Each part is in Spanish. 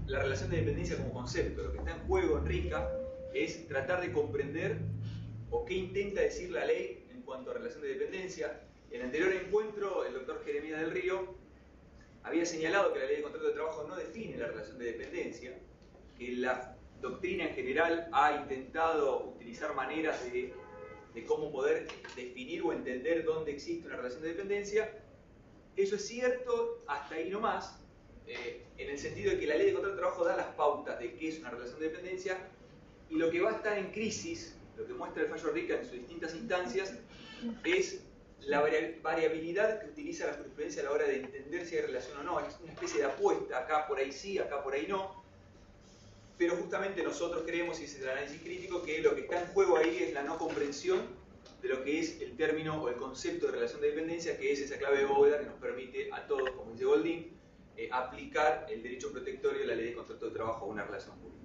la relación de dependencia como concepto. Lo que está en juego en RICA es tratar de comprender o qué intenta decir la ley en cuanto a relación de dependencia. En el anterior encuentro, el doctor Jeremías del Río había señalado que la ley de contrato de trabajo no define la relación de dependencia, que la doctrina en general ha intentado utilizar maneras de cómo poder definir o entender dónde existe una relación de dependencia. Eso es cierto, hasta ahí nomás, en el sentido de que la ley de contrato de trabajo da las pautas de qué es una relación de dependencia, y lo que va a estar en crisis, lo que muestra el fallo RICA en sus distintas instancias, es la variabilidad que utiliza la jurisprudencia a la hora de entender si hay relación o no. Es una especie de apuesta, acá por ahí sí, acá por ahí no. Pero justamente nosotros creemos, y ese es el análisis crítico, que lo que está en juego ahí es la no comprensión de lo que es el término o el concepto de relación de dependencia, que es esa clave de bóveda que nos permite a todos, como dice Goldín, aplicar el derecho protectorio de la ley de contrato de trabajo a una relación jurídica.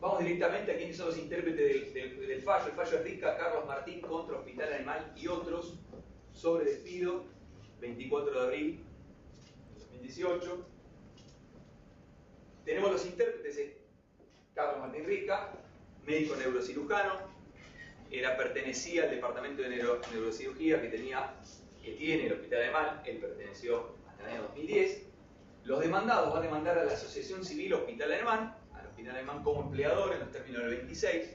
Vamos directamente a quiénes son los intérpretes del fallo. El fallo es RICA, Carlos Martín contra Hospital Animal y otros, sobre despido, 24 de abril de 2018. Tenemos los intérpretes: Carlos Martín Rica, médico neurocirujano, pertenecía al departamento de neurocirugía que tiene el Hospital Animal. Él perteneció hasta el año 2010. Los demandados van a demandar a la Asociación Civil Hospital Alemán, al Hospital Alemán como empleador en los términos del 26.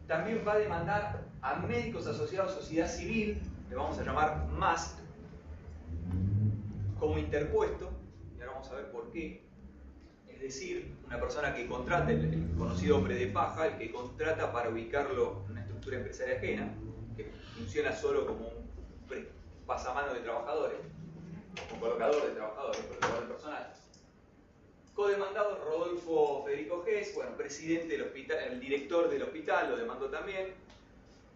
También va a demandar a médicos asociados a sociedad civil, le vamos a llamar MAST, como interpuesto, y ahora vamos a ver por qué. Es decir, una persona que contrata, el conocido hombre de paja, el que contrata para ubicarlo en una estructura empresaria ajena, que funciona solo como un pasamano de trabajadores, un colocador de trabajadores, colocador de personal. Codemandado Rodolfo Federico Gess, bueno, presidente del hospital, el director del hospital, lo demandó también.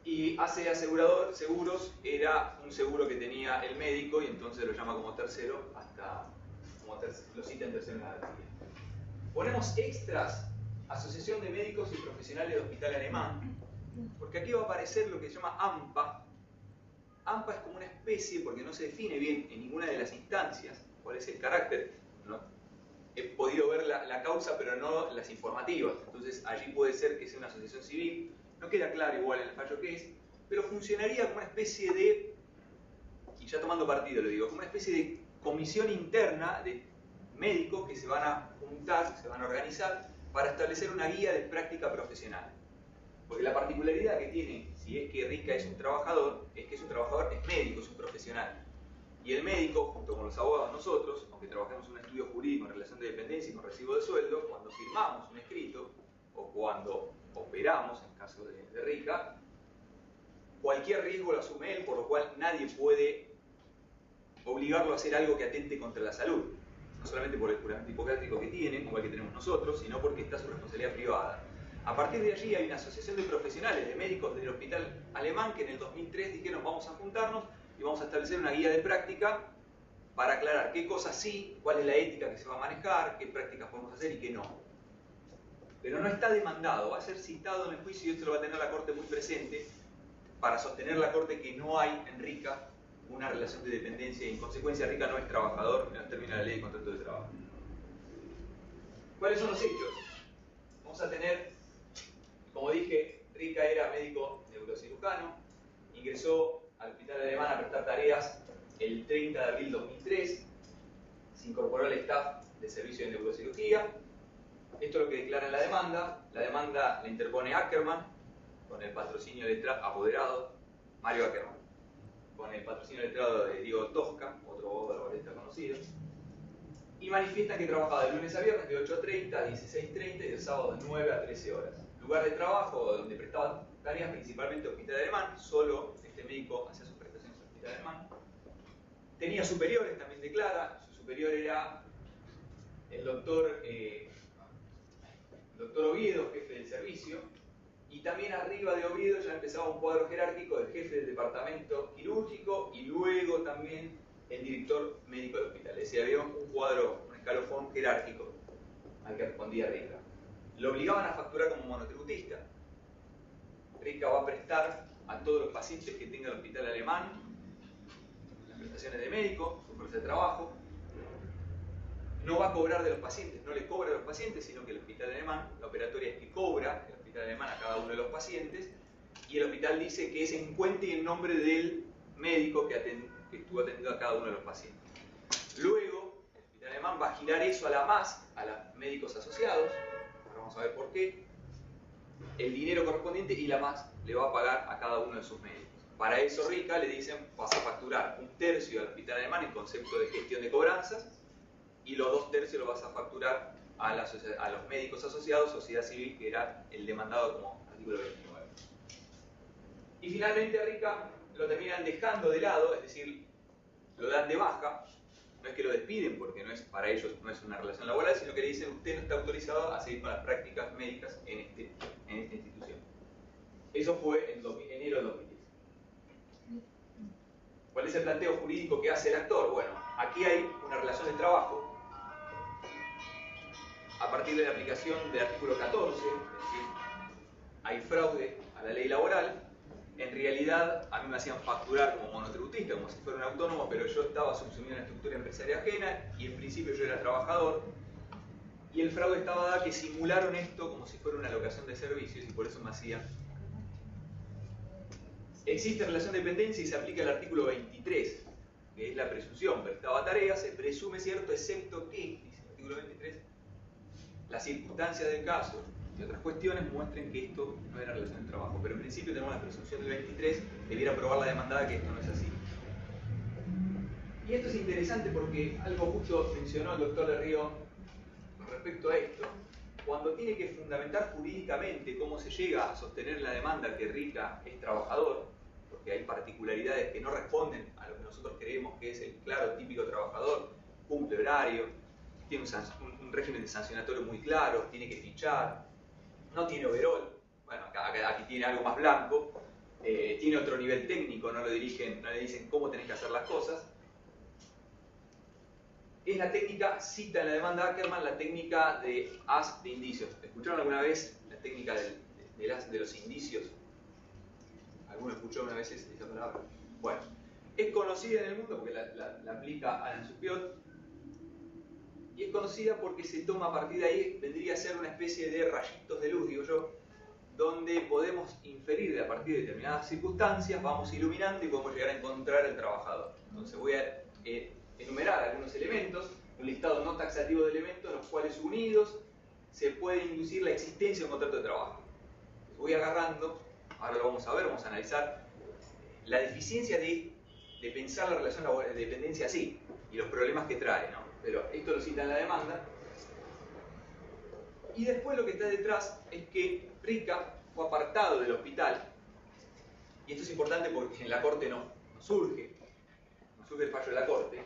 Y hace asegurador, seguros, era un seguro que tenía el médico y entonces lo llama como tercero, lo cita en tercero en la garantía. Ponemos extras, Asociación de Médicos y Profesionales del Hospital Alemán, porque aquí va a aparecer lo que se llama AMPA. AMPA es como una especie, porque no se define bien en ninguna de las instancias cuál es el carácter. ¿No? He podido ver la causa, pero no las informativas. Entonces allí puede ser que sea una asociación civil. No queda claro igual en el fallo qué es, pero funcionaría como una especie de, y ya tomando partido lo digo, como una especie de comisión interna de médicos que se van a juntar, se van a organizar para establecer una guía de práctica profesional. Porque la particularidad que tiene, si es que RICA es un trabajador, es que es un trabajador, es médico, es un profesional. Y el médico, junto con los abogados nosotros, aunque trabajemos en un estudio jurídico en relación de dependencia y con recibo de sueldo, cuando firmamos un escrito o cuando operamos, en caso de RICA, cualquier riesgo lo asume él, por lo cual nadie puede obligarlo a hacer algo que atente contra la salud. No solamente por el juramento hipocrático que tiene, igual que tenemos nosotros, sino porque está su responsabilidad privada. A partir de allí hay una asociación de profesionales, de médicos del Hospital Alemán, que en el 2003 dijeron vamos a juntarnos y vamos a establecer una guía de práctica para aclarar qué cosas sí, cuál es la ética que se va a manejar, qué prácticas podemos hacer y qué no. Pero no está demandado, va a ser citado en el juicio y esto lo va a tener la Corte muy presente para sostener la Corte que no hay en RICA una relación de dependencia y en consecuencia RICA no es trabajador en el término de la ley de contrato de trabajo. ¿Cuáles son los hechos? Vamos a tener, como dije, RICA era médico neurocirujano, ingresó al Hospital Alemán a prestar tareas el 30 de abril de 2003, se incorporó al staff de servicio de neurocirugía. Esto es lo que declara en la demanda. La demanda la interpone Ackerman, con el patrocinio apoderado, Mario Ackerman, con el patrocinio letrado de Diego Tosca, otro abogado laboralista conocido, y manifiesta que trabajaba de lunes a viernes de 8:30 a 16:30 y de sábado de 9 a 13 horas. Lugar de trabajo donde prestaba tareas principalmente Hospital Alemán, solo este médico hacía sus prestaciones en Hospital Alemán. Tenía superiores, también declara, su superior era el doctor Oviedo, jefe del servicio, y también arriba de Oviedo ya empezaba un cuadro jerárquico del jefe del departamento quirúrgico y luego también el director médico del hospital. Es decir, había un cuadro, un escalafón jerárquico al que respondía RICA. Lo obligaban a facturar como monotributista. RICA va a prestar a todos los pacientes que tenga el Hospital Alemán las prestaciones de médico, su fuerza de trabajo, no va a cobrar de los pacientes, no le cobra a los pacientes, sino que el hospital alemán, la operatoria es que cobra el hospital alemán a cada uno de los pacientes, y el hospital dice que es en cuenta y en nombre del médico que estuvo atendiendo a cada uno de los pacientes. Luego, el hospital alemán va a girar eso a la MAS, a los médicos asociados, ahora vamos a ver por qué, el dinero correspondiente, y la MAS le va a pagar a cada uno de sus médicos. Para eso RICA le dicen, vas a facturar 1/3 al hospital alemán en concepto de gestión de cobranzas, y los 2/3 lo vas a facturar a los médicos asociados, sociedad civil, que era el demandado como artículo 29. Y finalmente a RICA lo terminan dejando de lado, es decir, lo dan de baja. No es que lo despiden porque para ellos no es una relación laboral, sino que le dicen, usted no está autorizado a seguir con las prácticas médicas en esta institución. Eso fue en enero del 2010. ¿Cuál es el planteo jurídico que hace el actor? Bueno, aquí hay una relación de trabajo a partir de la aplicación del artículo 14, es decir, hay fraude a la ley laboral. En realidad, a mí me hacían facturar como monotributista, como si fuera un autónomo, pero yo estaba subsumido en una estructura empresaria ajena y en principio yo era trabajador. Y el fraude estaba dado que simularon esto como si fuera una locación de servicios y por eso me hacían. Existe relación de dependencia y se aplica el artículo 23, que es la presunción. Prestaba tarea, se presume cierto, excepto que, dice el artículo 23, las circunstancias del caso y otras cuestiones muestren que esto no era relación de trabajo. Pero en principio tenemos la presunción del 23, debiera probar la demandada que esto no es así. Y esto es interesante porque algo justo mencionó el doctor de Río con respecto a esto. Cuando tiene que fundamentar jurídicamente cómo se llega a sostener la demanda que RICA es trabajador, porque hay particularidades que no responden a lo que nosotros creemos que es el claro típico trabajador, cumple horario, tiene un régimen sancionatorio muy claro, tiene que fichar, no tiene overall, bueno, aquí tiene algo más blanco, tiene otro nivel técnico, no le dicen cómo tenés que hacer las cosas. Es la técnica, cita en la demanda Ackerman, la técnica de haz de indicios. ¿Escucharon alguna vez la técnica del haz de los indicios? ¿Alguno escuchó una vez esa palabra? Bueno, es conocida en el mundo porque la aplica Alan Supiot, y es conocida porque se toma a partir de ahí, vendría a ser una especie de rayitos de luz, digo yo, donde podemos inferir a partir de determinadas circunstancias, vamos iluminando y podemos llegar a encontrar al trabajador. Entonces voy a enumerar algunos elementos, un listado no taxativo de elementos, los cuales unidos se puede inducir la existencia de un contrato de trabajo. Voy agarrando, ahora lo vamos a ver, vamos a analizar la deficiencia de pensar la relación laboral de dependencia así y los problemas que trae, ¿no? Pero esto lo cita en la demanda. Y después lo que está detrás es que RICA fue apartado del hospital, y esto es importante porque en la corte no surge el fallo de la corte,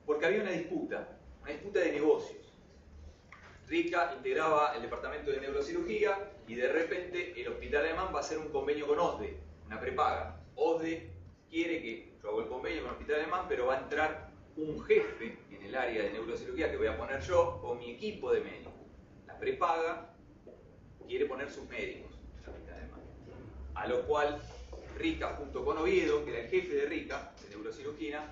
porque había una disputa de negocios. RICA integraba el departamento de neurocirugía y de repente el hospital alemán va a hacer un convenio con OSDE, una prepaga. OSDE quiere que yo hago el convenio con el hospital alemán, pero va a entrar un jefe en el área de neurocirugía que voy a poner yo con mi equipo de médicos. La prepaga quiere poner sus médicos en el hospital alemán. A lo cual RICA junto con Oviedo, que era el jefe de RICA, de neurocirugía,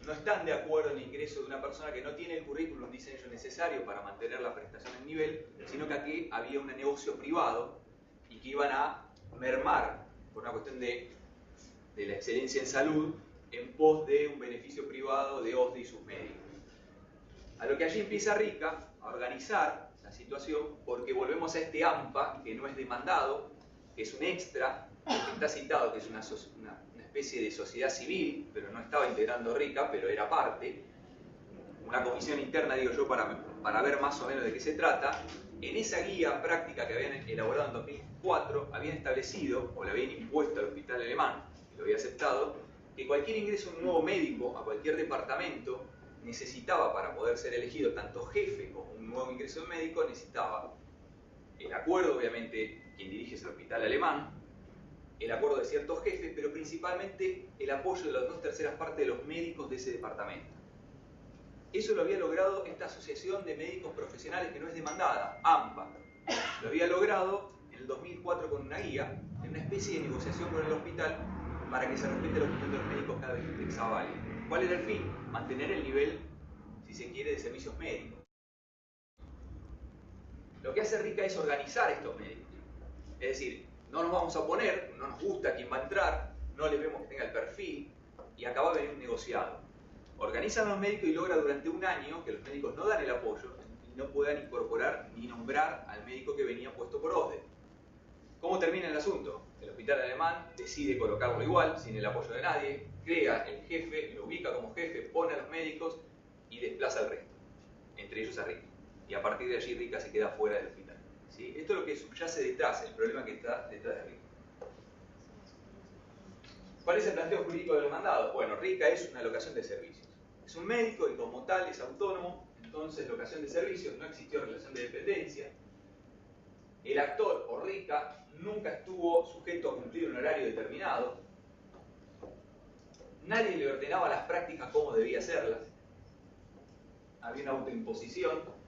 no están de acuerdo en el ingreso de una persona que no tiene el currículum diseño necesario para mantener la prestación en nivel, sino que aquí había un negocio privado y que iban a mermar por una cuestión de la excelencia en salud en pos de un beneficio privado de OSDE y sus médicos. A lo que allí empieza RICA a organizar la situación, porque volvemos a este AMPA, que no es demandado, que es un extra, que está citado, que es una especie de sociedad civil, pero no estaba integrando RICA, pero era parte, una comisión interna, digo yo, para ver más o menos de qué se trata. En esa guía práctica que habían elaborado en 2004, habían establecido, o le habían impuesto al hospital alemán, y lo había aceptado, que cualquier ingreso de un nuevo médico a cualquier departamento necesitaba, para poder ser elegido tanto jefe como un nuevo ingreso de médico, necesitaba el acuerdo, obviamente, quien dirige es el hospital alemán, el acuerdo de ciertos jefes, pero principalmente el apoyo de las 2/3 partes de los médicos de ese departamento. Eso lo había logrado esta asociación de médicos profesionales que no es demandada, AMPA. Lo había logrado en el 2004 con una guía, en una especie de negociación con el hospital para que se respete la opinión de los médicos cada vez que exavale. ¿Cuál era el fin? Mantener el nivel, si se quiere, de servicios médicos. Lo que hace Rica es organizar estos médicos. Es decir, no nos vamos a oponer, no nos gusta quién va a entrar, no le vemos que tenga el perfil, y acá va a venir un negociado. Organizan a los médicos y logra durante un año que los médicos no dan el apoyo y no puedan incorporar ni nombrar al médico que venía puesto por orden. ¿Cómo termina el asunto? El hospital alemán decide colocarlo igual, sin el apoyo de nadie, crea el jefe, lo ubica como jefe, pone a los médicos y desplaza al resto, entre ellos a Rica. Y a partir de allí Rica se queda fuera del hospital. ¿Sí? Esto es lo que subyace detrás, el problema que está detrás de Rica. ¿Cuál es el planteo jurídico del demandado? Bueno, Rica es una locación de servicios. Es un médico y como tal es autónomo, entonces locación de servicios, no existió relación de dependencia. El actor o Rica nunca estuvo sujeto a cumplir un horario determinado. Nadie le ordenaba las prácticas cómo debía hacerlas. Había una autoimposición.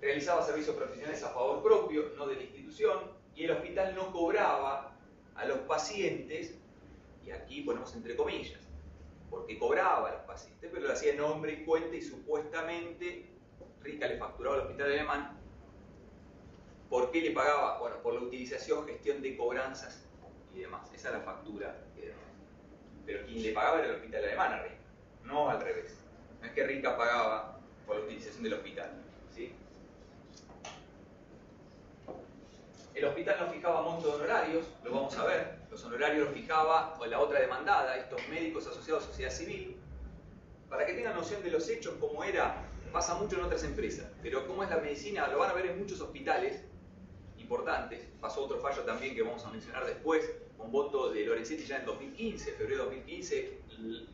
Realizaba servicios profesionales a favor propio, no de la institución, y el hospital no cobraba a los pacientes, y aquí ponemos entre comillas, porque cobraba a los pacientes, pero lo hacía en nombre y cuenta y supuestamente Rica le facturaba al hospital alemán. ¿Por qué le pagaba? Bueno, por la utilización, gestión de cobranzas y demás. Esa es la factura que daba. Pero quien le pagaba era el hospital alemán a Rica, no al revés. No es que Rica pagaba por la utilización del hospital, ¿sí? El hospital no fijaba monto de honorarios, lo vamos a ver. Los honorarios los fijaba la otra demandada, estos médicos asociados a sociedad civil. Para que tengan noción de los hechos, cómo era, pasa mucho en otras empresas. Pero cómo es la medicina, lo van a ver en muchos hospitales importantes. Pasó otro fallo también que vamos a mencionar después, con voto de Lorenzetti ya en 2015, febrero de 2015,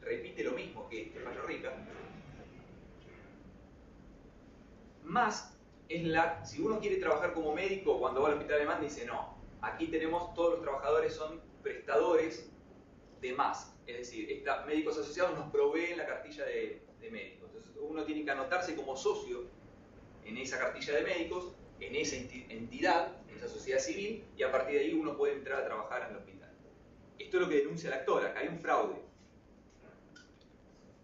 repite lo mismo que este fallo Rica. Más es si uno quiere trabajar como médico, cuando va al hospital alemán dice no, aquí tenemos, todos los trabajadores son prestadores de más, es decir, médicos asociados nos proveen la cartilla de médicos. Entonces uno tiene que anotarse como socio en esa cartilla de médicos, en esa entidad, en esa sociedad civil, y a partir de ahí uno puede entrar a trabajar en el hospital. Esto es lo que denuncia el actor, acá hay un fraude.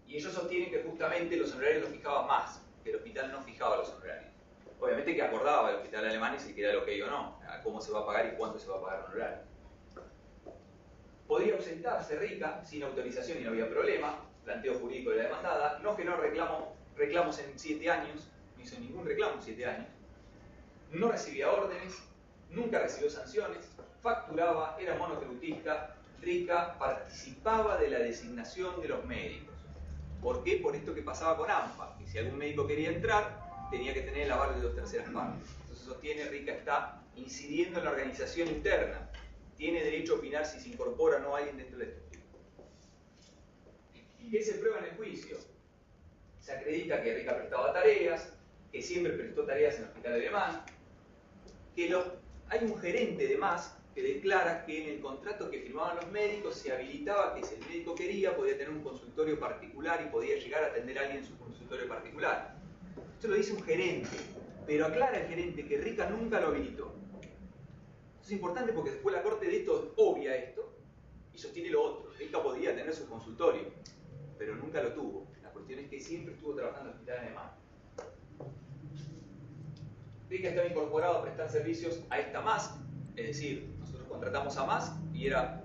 Y ellos sostienen que justamente los honorarios los fijaba más, que el hospital no fijaba los honorarios. Obviamente que acordaba el hospital alemán y si queda lo que o no, a cómo se va a pagar y cuánto se va a pagar el honorario. Podría ausentarse Rica sin autorización y no había problema, planteo jurídico de la demandada, no generó reclamos en 7 años, no hizo ningún reclamo en 7 años, no recibía órdenes, nunca recibió sanciones, facturaba, era monotributista, Rica participaba de la designación de los médicos. ¿Por qué? Por esto que pasaba con AMPA, que si algún médico quería entrar, tenía que tener el aval de 2/3 partes. Entonces sostiene Rica está incidiendo en la organización interna, tiene derecho a opinar si se incorpora o no alguien dentro de esto. ¿Y qué se prueba en el juicio? Se acredita que Rica prestaba tareas, que siempre prestó tareas en el hospital alemán, que hay un gerente de más que declara que en el contrato que firmaban los médicos se habilitaba que si el médico quería podía tener un consultorio particular y podía llegar a atender a alguien en su consultorio particular. Esto lo dice un gerente, pero aclara el gerente que Rica nunca lo habilitó. Esto es importante porque después la corte de esto obvia esto y sostiene lo otro. Rica podía tener su consultorio, pero nunca lo tuvo. La cuestión es que siempre estuvo trabajando en el hospital alemán. Rica estaba incorporado a prestar servicios a esta MAS, es decir, nosotros contratamos a MAS y era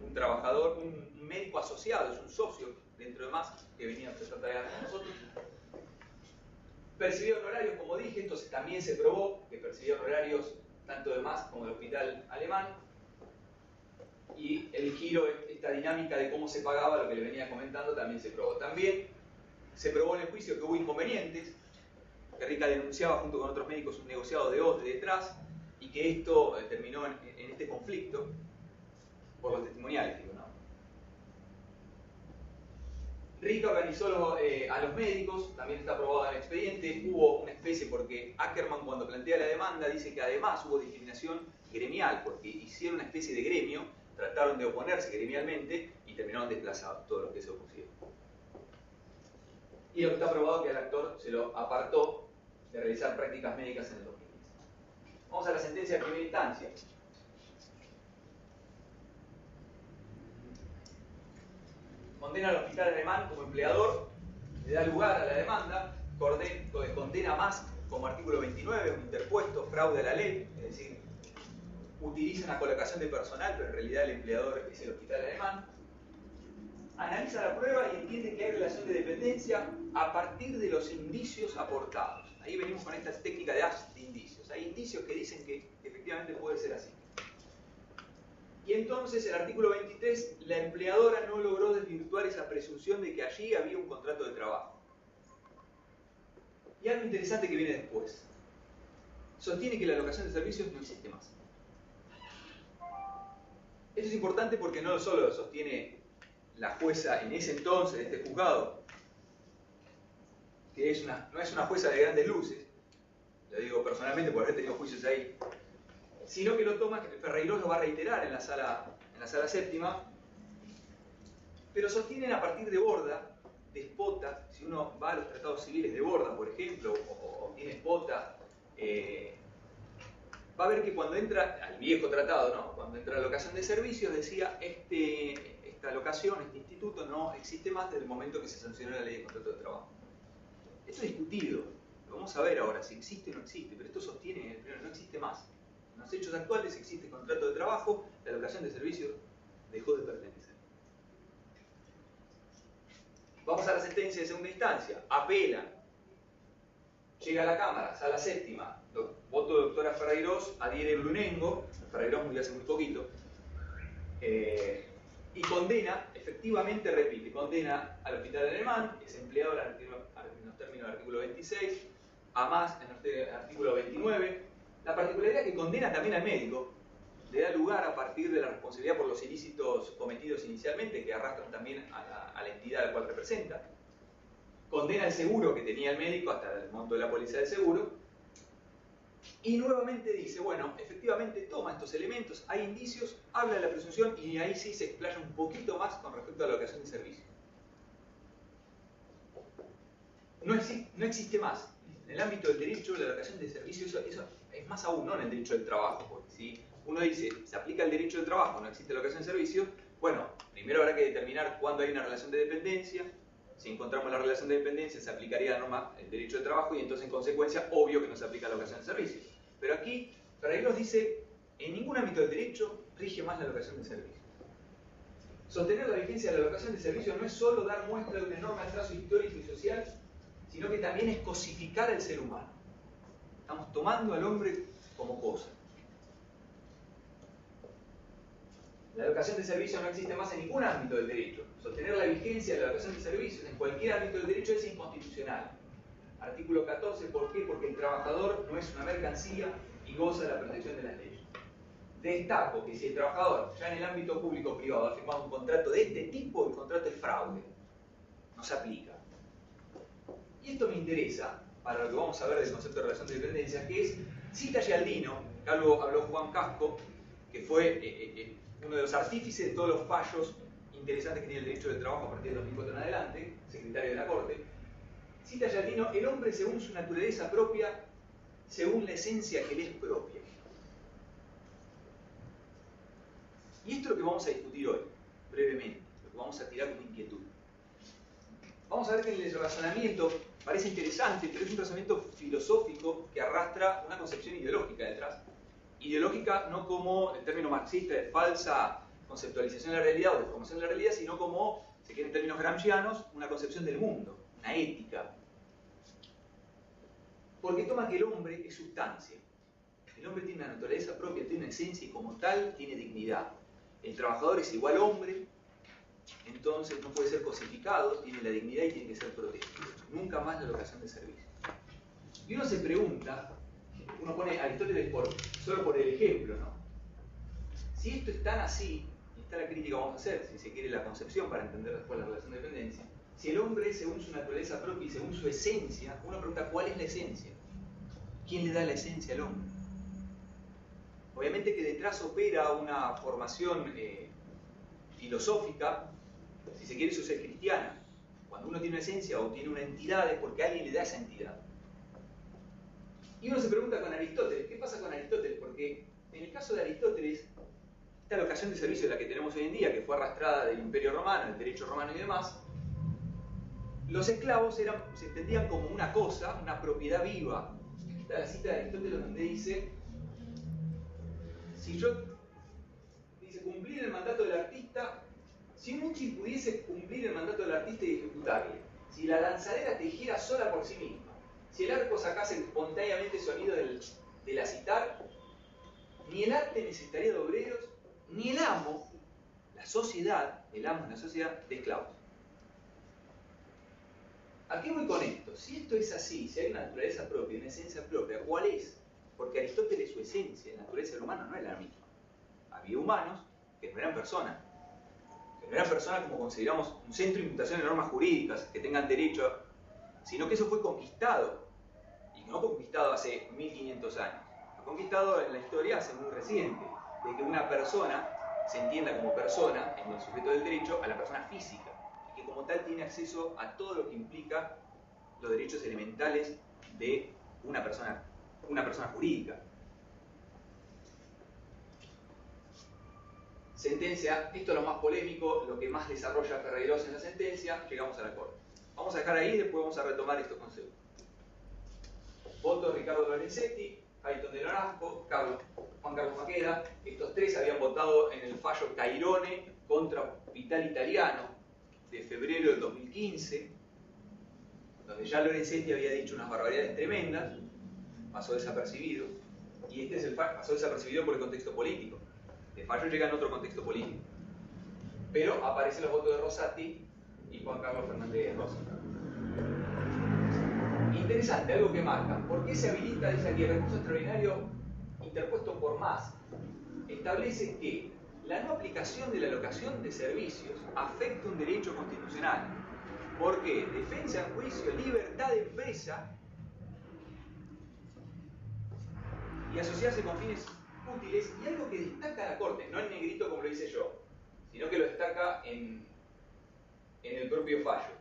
un trabajador, un médico asociado, es un socio dentro de MAS que venía a prestar tareas con nosotros. Percibía honorarios, como dije, entonces también se probó que percibía honorarios tanto de MAS como del hospital alemán. Y el giro, esta dinámica de cómo se pagaba, lo que le venía comentando, también se probó. También se probó en el juicio que hubo inconvenientes, que Rica denunciaba junto con otros médicos un negociado de OTE detrás, y que esto terminó en este conflicto por los testimoniales, digo, ¿no? Rica organizó a los médicos, también está aprobado en el expediente, hubo una especie, porque Ackerman cuando plantea la demanda dice que además hubo discriminación gremial, porque hicieron una especie de gremio, trataron de oponerse gremialmente y terminaron desplazados todos los que se opusieron. Y lo que está aprobado es que al actor se lo apartó de realizar prácticas médicas en el 2015. Vamos a la sentencia de primera instancia. Condena al hospital alemán como empleador, le da lugar a la demanda, condena más como artículo 29, un interpuesto, fraude a la ley, es decir, utiliza una colocación de personal, pero en realidad el empleador es el hospital alemán. Analiza la prueba y entiende que hay relación de dependencia a partir de los indicios aportados. Ahí venimos con esta técnica de indicios. Hay indicios que dicen que efectivamente puede ser así. Y entonces, el artículo 23, la empleadora no logró desvirtuar esa presunción de que allí había un contrato de trabajo. Y algo interesante que viene después. Sostiene que la locación de servicios no existe más. Esto es importante porque no solo sostiene la jueza en ese entonces de este juzgado, que no es una jueza de grandes luces, lo digo personalmente por haber tenido juicios ahí, sino que lo toma, que Ferreirós lo va a reiterar en la sala séptima, pero sostienen a partir de Borda, de Spota. Si uno va a los tratados civiles de Borda, por ejemplo, o tiene Spota, va a ver que cuando entra al viejo tratado, ¿no? Cuando entra la locación de servicios, decía esta locación, este instituto no existe más desde el momento que se sancionó la ley de contrato de trabajo. Esto es discutido, lo vamos a ver ahora, si existe o no existe, pero esto sostiene que no existe más. En los hechos actuales existe contrato de trabajo, la locación de servicios dejó de pertenecer. Vamos a la sentencia de segunda instancia, apela, llega a la Cámara, sala séptima, voto de doctora Ferreirós, adhiere Brunengo, Ferreirós murió hace muy poquito, y condena, efectivamente repite, condena al hospital alemán, es empleado en los términos del artículo 26, a más en el artículo 29. La particularidad es que condena también al médico, le da lugar a partir de la responsabilidad por los ilícitos cometidos inicialmente, que arrastran también a la entidad a la cual representa. Condena el seguro que tenía el médico hasta el monto de la póliza del seguro. Y nuevamente dice, bueno, efectivamente toma estos elementos, hay indicios, habla de la presunción y ahí sí se explaya un poquito más con respecto a la locación de servicio. No existe más. En el ámbito del derecho, la locación de servicio, eso es más aún, no en el derecho del trabajo. Porque si uno dice, se aplica el derecho del trabajo, no existe locación de servicio, bueno, primero habrá que determinar cuándo hay una relación de dependencia. Si encontramos la relación de dependencia, se aplicaría la norma el derecho del trabajo y entonces en consecuencia, obvio que no se aplica la locación de servicios. Pero aquí, Ferreirós dice, en ningún ámbito del derecho rige más la locación de servicios. Sostener la vigencia de la locación de servicios no es solo dar muestra de un enorme atraso histórico y social, sino que también es cosificar al ser humano. Estamos tomando al hombre como cosa. La locación de servicios no existe más en ningún ámbito del derecho. Sostener la vigencia de la locación de servicios en cualquier ámbito del derecho es inconstitucional. Artículo 14, ¿por qué? Porque el trabajador no es una mercancía y goza de la protección de las leyes. Destaco que si el trabajador ya en el ámbito público o privado ha firmado un contrato de este tipo, el contrato es fraude. No se aplica. Y esto me interesa para lo que vamos a ver del concepto de relación de dependencia, que es, cita Gialdino, que habló Juan Casco, que fue uno de los artífices de todos los fallos interesantes que tiene el derecho del trabajo a partir de 2004 en adelante, secretario de la Corte. Cita Gialdino, el hombre según su naturaleza propia, según la esencia que le es propia. Y esto es lo que vamos a discutir hoy, brevemente, lo que vamos a tirar como inquietud. Vamos a ver que en el razonamiento parece interesante, pero es un razonamiento filosófico que arrastra una concepción ideológica detrás. Ideológica no como el término marxista de falsa conceptualización de la realidad o deformación de la realidad, sino como, si quieren en términos gramscianos, una concepción del mundo, una ética. Porque toma que el hombre es sustancia. El hombre tiene una naturaleza propia, tiene una esencia y como tal tiene dignidad. El trabajador es igual hombre, entonces no puede ser cosificado, tiene la dignidad y tiene que ser protegido. Nunca más la locación de servicio. Y uno se pregunta, uno pone a Aristóteles solo por el ejemplo, ¿no? Si esto es tan así, y está la crítica que vamos a hacer, si se quiere la concepción para entender después la relación de dependencia, si el hombre según su naturaleza propia y según su esencia, uno pregunta ¿cuál es la esencia? ¿Quién le da la esencia al hombre? Obviamente que detrás opera una formación filosófica, si se quiere eso es cristiana. Cuando uno tiene una esencia o tiene una entidad es porque alguien le da esa entidad. Y uno se pregunta con Aristóteles, ¿qué pasa con Aristóteles? Porque en el caso de Aristóteles, esta locación de servicio la que tenemos hoy en día, que fue arrastrada del Imperio Romano, el derecho romano y demás, los esclavos se entendían como una cosa, una propiedad viva, Esta es la cita de Aristóteles donde dice, dice, cumplir el mandato del artista, si un Muchi pudiese cumplir el mandato del artista y ejecutarle, si la lanzadera tejiera sola por sí misma, si el arco sacase espontáneamente sonido del acitar, ni el arte necesitaría de obreros, ni el amo, la sociedad, el amo en la sociedad, de esclavos. ¿A qué voy con esto? Si esto es así, si hay una naturaleza propia, una esencia propia, ¿cuál es? Porque Aristóteles, su esencia, la naturaleza del humano no es la misma. Había humanos que no eran personas. Que no eran personas como consideramos un centro de imputación de normas jurídicas, que tengan derecho, sino que eso fue conquistado. Y no conquistado hace 1500 años. Fue conquistado en la historia hace muy reciente. De que una persona se entienda como persona, en el sujeto del derecho, a la persona física. Y que como tal tiene acceso a todo lo que implica los derechos elementales de una persona jurídica. Sentencia, esto es lo más polémico, lo que más desarrolla Ferreyros en la sentencia, llegamos a la corte. Vamos a dejar ahí, después vamos a retomar estos conceptos. Voto Ricardo Lorenzetti, Hayton de Nolasco, Juan Carlos Maqueda. Estos tres habían votado en el fallo Cairone contra Vital Italiano de febrero del 2015, donde ya Lorenzetti había dicho unas barbaridades tremendas, pasó desapercibido, y este es el fallo, pasó desapercibido por el contexto político. El fallo llega en otro contexto político. Pero aparecen los votos de Rosati y Juan Carlos Fernández de Rosa. Interesante, algo que marca. ¿Por qué se habilita? Dice aquí, el recurso extraordinario interpuesto por más establece que la no aplicación de la locación de servicios afecta un derecho constitucional. ¿Por qué? Defensa en juicio, libertad de empresa y asociarse con fines útiles, y algo que destaca la Corte, no en negrito como lo hice yo, sino que lo destaca en el propio fallo.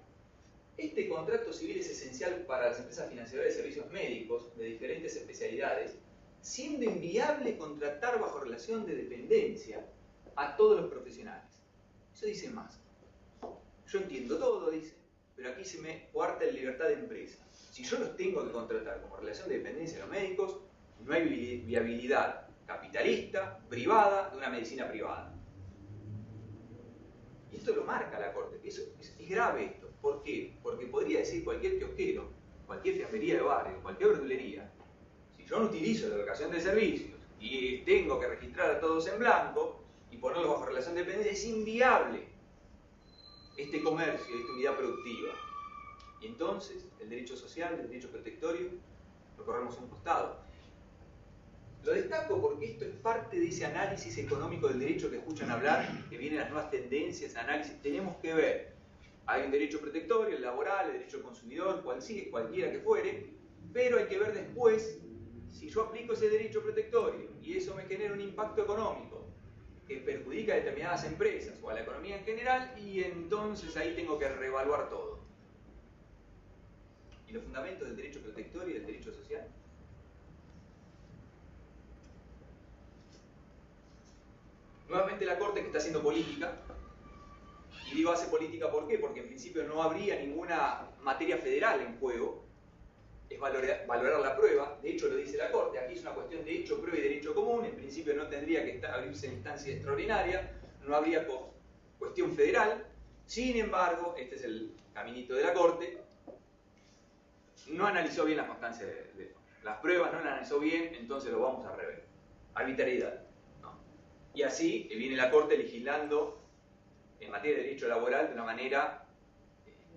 Este contrato civil es esencial para las empresas financieras de servicios médicos de diferentes especialidades, siendo inviable contratar bajo relación de dependencia a todos los profesionales. Eso dice más. Yo entiendo todo, dice, pero aquí se me coarta la libertad de empresa. Si yo los tengo que contratar como relación de dependencia a los médicos, no hay viabilidad capitalista, privada, de una medicina privada. Y esto lo marca la Corte. Es grave esto. ¿Por qué? Porque podría decir cualquier kiosquero, cualquier fiambrería de barrio, cualquier verdulería, si yo no utilizo la locación de servicios y tengo que registrar a todos en blanco y ponerlos bajo relación de dependencia, es inviable este comercio, esta unidad productiva. Y entonces, el derecho social, el derecho protectorio, lo corremos a un costado. Lo destaco porque esto es parte de ese análisis económico del derecho que escuchan hablar, que vienen las nuevas tendencias, análisis. Tenemos que ver, hay un derecho protectorio, el laboral, el derecho consumidor, cualquiera que fuere, pero hay que ver después si yo aplico ese derecho protectorio y eso me genera un impacto económico que perjudica a determinadas empresas o a la economía en general, y entonces ahí tengo que reevaluar todo. ¿Y los fundamentos del derecho protectorio y del derecho social? Nuevamente la Corte, que está haciendo política, y digo hace política ¿por qué? Porque en principio no habría ninguna materia federal en juego, es valorar la prueba. De hecho lo dice la Corte, aquí es una cuestión de hecho, prueba y derecho común. En principio no tendría que abrirse en instancia extraordinaria, no habría cuestión federal. Sin embargo, este es el caminito de la Corte, no analizó bien las constancias las pruebas, no las analizó bien, entonces lo vamos a rever. Arbitrariedad. Y así viene la Corte legislando en materia de derecho laboral de una manera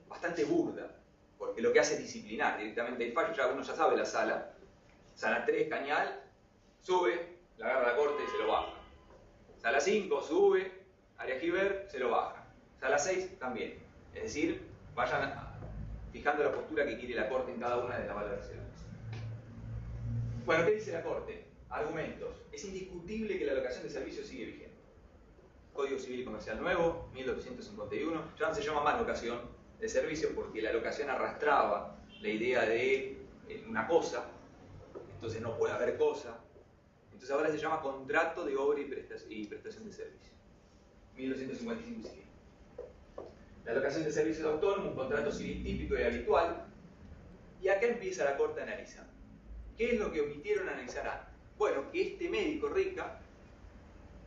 bastante burda, porque lo que hace es disciplinar directamente el fallo. Ya uno ya sabe la sala 3, Cañal, sube, la agarra la Corte y se lo baja. Sala 5, sube, Arias Giver, se lo baja. Sala 6, también. Es decir, vayan fijando la postura que quiere la Corte en cada una de las valoraciones. Bueno, ¿qué dice la Corte? Argumentos. Es indiscutible que la locación de servicios sigue vigente. Código Civil y Comercial Nuevo, 1251, ya no se llama más locación de servicios porque la locación arrastraba la idea de una cosa, entonces no puede haber cosa. Entonces ahora se llama contrato de obra y prestación de servicio. 1255 civil. La locación de servicios autónomos, un contrato civil típico y habitual. Y acá empieza la Corte a analizar. ¿Qué es lo que omitieron anexar? Bueno, que este médico Rica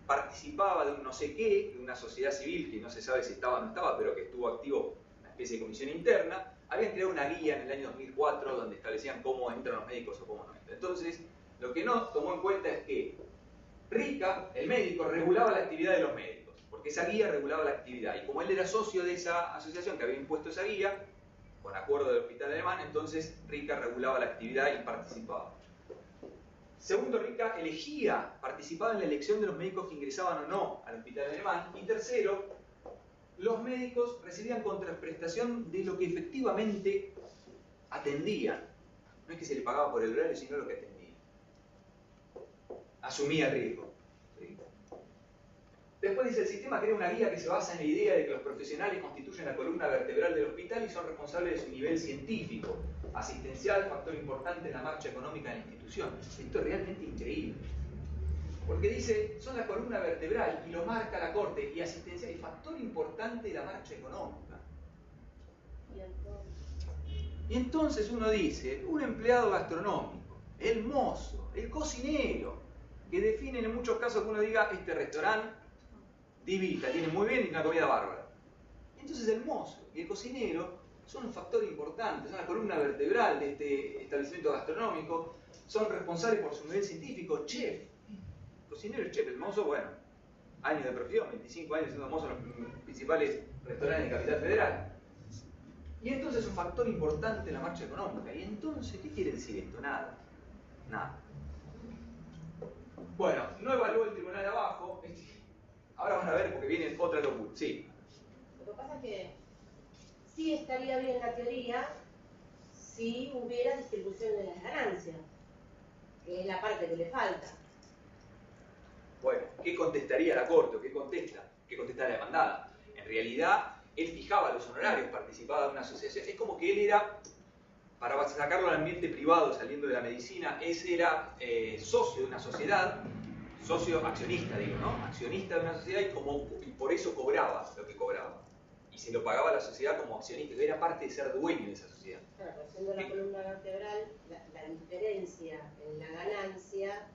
participaba de un no sé qué, de una sociedad civil que no se sabe si estaba o no estaba, pero que estuvo activo, una especie de comisión interna. Habían creado una guía en el año 2004 donde establecían cómo entran los médicos o cómo no entran. Entonces, lo que no tomó en cuenta es que Rica, el médico, regulaba la actividad de los médicos, porque esa guía regulaba la actividad. Y como él era socio de esa asociación que había impuesto esa guía, con acuerdo del hospital alemán, entonces Rica regulaba la actividad y participaba. Segundo, Rica participaba en la elección de los médicos que ingresaban o no al hospital alemán. Y tercero, los médicos recibían contraprestación de lo que efectivamente atendían. No es que se le pagaba por el horario, sino lo que atendían. Asumía el riesgo. ¿Sí? Después dice, el sistema crea una guía que se basa en la idea de que los profesionales constituyen la columna vertebral del hospital y son responsables de su nivel científico, asistencial, factor importante en la marcha económica de la institución. Esto es realmente increíble. Porque dice, son la columna vertebral y lo marca la Corte, y asistencial, y factor importante de la marcha económica. Y entonces uno dice, un empleado gastronómico, el mozo, el cocinero, que definen en muchos casos que uno diga, este restaurante divita, tiene muy bien y una comida bárbara. Entonces el mozo y el cocinero son un factor importante, son la columna vertebral de este establecimiento gastronómico, son responsables por su nivel científico, chef, cocinero y chef, el mozo, bueno, años de profesión, 25 años siendo mozo en los principales restaurantes de Capital Federal. Y entonces es un factor importante en la marcha económica. Y entonces, ¿qué quiere decir esto? Nada. Nada. Bueno, no evaluó el tribunal de abajo. Ahora van a ver porque viene otra locura. Sí. Lo que pasa es que sí estaría bien la teoría si hubiera distribución de las ganancias, que es la parte que le falta. Bueno, ¿qué contestaría la Corte? ¿O qué contesta? ¿Qué contesta la demandada? En realidad, él fijaba los honorarios, participaba de una asociación. Es como que él era, para sacarlo al ambiente privado, saliendo de la medicina, ese era socio de una sociedad, socio accionista, digo, ¿no? Accionista de una sociedad y por eso cobraba lo que cobraba. Y se lo pagaba a la sociedad como accionista, que era parte de ser dueño de esa sociedad. Claro, siendo la columna vertebral, la diferencia en la ganancia,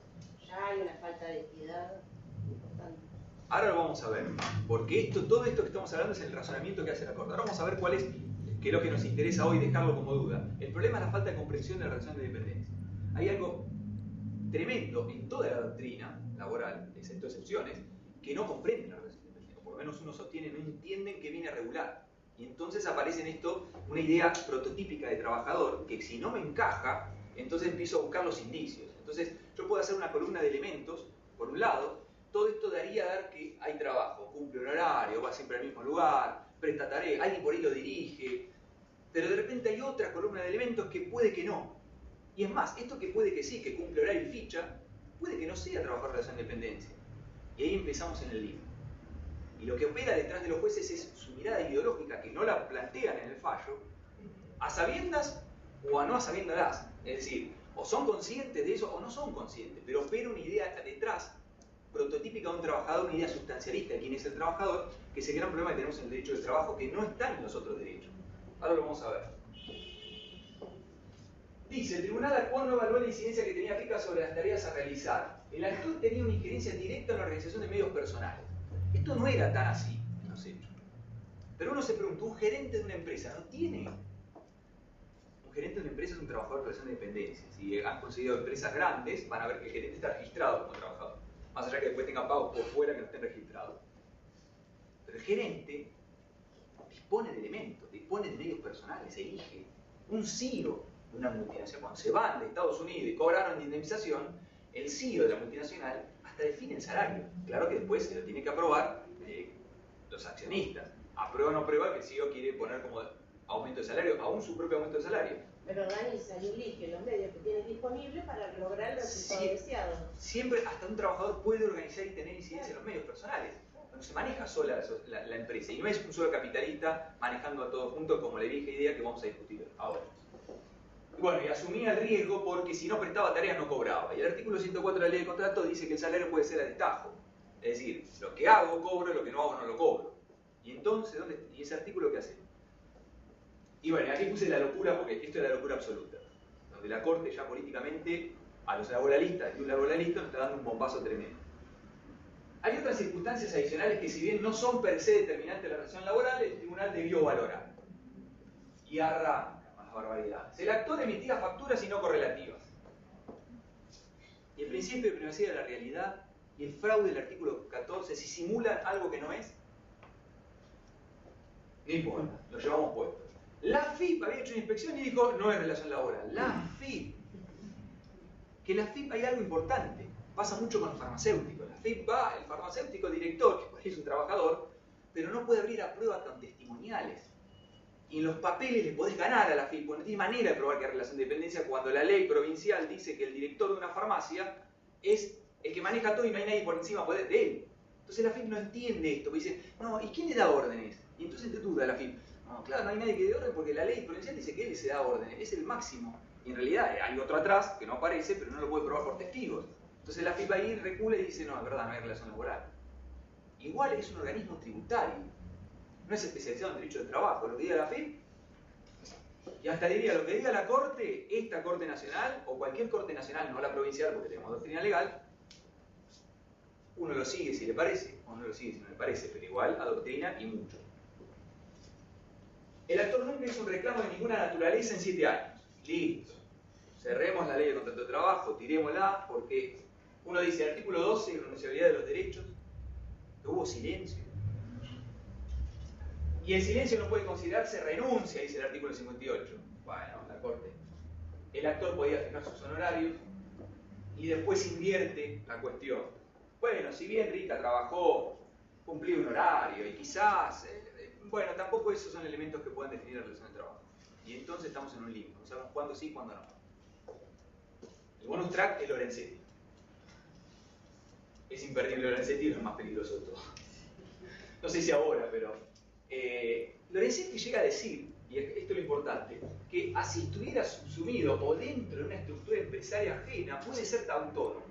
ya hay una falta de equidad importante. Ahora lo vamos a ver, porque todo esto que estamos hablando es el razonamiento que hace la Corte. Ahora vamos a ver cuál es, qué es lo que nos interesa hoy, dejarlo como duda. El problema es la falta de comprensión de la relación de dependencia. Hay algo tremendo en toda la doctrina laboral, excepto excepciones, que no comprenden la relación de dependencia, o por lo menos uno sostiene, no entienden qué viene a regular. Y entonces aparece en esto una idea prototípica de trabajador, que si no me encaja, entonces empiezo a buscar los indicios. Entonces yo puedo hacer una columna de elementos, por un lado, todo esto daría a dar que hay trabajo, cumple un horario, va siempre al mismo lugar, presta tareas, alguien por ahí lo dirige, pero de repente hay otra columna de elementos que puede que no. Y es más, esto que puede que sí, que cumple horario y ficha, puede que no sea trabajar en relación de dependencia. Y ahí empezamos en el lío. Y lo que opera detrás de los jueces es su mirada ideológica, que no la plantean en el fallo, a sabiendas o a no a sabiendas. Es decir, o son conscientes de eso o no son conscientes, pero opera una idea detrás, prototípica de un trabajador, una idea sustancialista de quién es el trabajador, que es el gran problema que tenemos en el derecho del trabajo, que no está en los otros derechos. Ahora lo vamos a ver. Dice, el tribunal actual no evaluó la incidencia que tenía Rica sobre las tareas a realizar. El actor tenía una injerencia directa en la organización de medios personales. Esto no era tan así en los hechos. Pero uno se pregunta, ¿un gerente de una empresa no tiene? Un gerente de una empresa es un trabajador de relación de dependencia. Si han conseguido empresas grandes, van a ver que el gerente está registrado como trabajador. Más allá que después tengan pagos por fuera que no estén registrados. Pero el gerente dispone de elementos, dispone de medios personales, elige. Un CEO de una multinacional, cuando se van de Estados Unidos y cobraron de indemnización, el CEO de la multinacional hasta define el salario. Claro que después se lo tiene que aprobar los accionistas. Aprueba o no aprueba que el CEO quiere poner como aumento de salario, aún su propio aumento de salario. Pero organiza y elige los medios que tiene disponibles para lograr el resultado deseado. Siempre hasta un trabajador puede organizar y tener incidencia en los medios personales. No se maneja sola la empresa y no es un solo capitalista manejando a todos juntos como la vieja idea que vamos a discutir ahora. Y bueno, y asumía el riesgo porque si no prestaba tareas no cobraba. Y el artículo 104 de la ley de contrato dice que el salario puede ser a destajo. Es decir, lo que hago cobro, lo que no hago no lo cobro. Y entonces, ¿y ese artículo qué hace? Y bueno, aquí puse la locura porque esto es la locura absoluta. donde la Corte ya políticamente a los laboralistas y un laboralista nos está dando un bombazo tremendo. Hay otras circunstancias adicionales que, si bien no son per se determinantes de la relación laboral, el tribunal debió valorar. Y arranca con las barbaridades. El actor mitiga facturas y no correlativas. Y el principio de privacidad de la realidad y el fraude del artículo 14, si simulan algo que no es, no importa, lo llevamos puesto. La FIP había hecho una inspección y dijo, no es relación laboral. La FIP. Que la FIP hay algo importante. Pasa mucho con los farmacéuticos. La FIP va, el farmacéutico director, que por ahí es un trabajador, pero no puede abrir a prueba con testimoniales. Y en los papeles le podés ganar a la FIP, porque no tiene manera de probar que hay relación de dependencia cuando la ley provincial dice que el director de una farmacia es el que maneja todo y no hay nadie por encima de él. Entonces la FIP no entiende esto, porque dice, no, ¿y quién le da órdenes? Y entonces te duda la FIP. No, claro, no hay nadie que dé orden porque la ley provincial dice que él se da órdenes, es el máximo. Y en realidad hay otro atrás que no aparece, pero no lo puede probar por testigos. Entonces la FIP ahí recula y dice, no, es verdad, no hay relación laboral. Igual es un organismo tributario, no es especializado en derecho del trabajo. Lo que diga la FIP, y hasta diría, lo que diga la Corte, esta Corte Nacional, o cualquier Corte Nacional, no la provincial porque tenemos doctrina legal, uno lo sigue si le parece, o no lo sigue si no le parece, pero igual adoctrina y mucho. El actor nunca hizo un reclamo de ninguna naturaleza en 7 años. Listo. Cerremos la ley de contrato de trabajo, tirémosla, porque uno dice, artículo 12, irrenunciabilidad de los derechos, que hubo silencio. Y el silencio no puede considerarse renuncia, dice el artículo 58. Bueno, la Corte. El actor podía fijar sus honorarios y después invierte la cuestión. Bueno, si bien Rita trabajó, cumplió un horario y quizás, bueno, tampoco esos son elementos que puedan definir la relación de trabajo. Y entonces estamos en un limbo, no sabemos cuándo sí y cuándo no. El bonus track es Lorenzetti. Es imperdible Lorenzetti y es lo más peligroso de todo. No sé si ahora, pero Lorenzetti llega a decir, y esto es lo importante, que así estuviera subsumido o dentro de una estructura empresaria ajena, puede ser autónomo.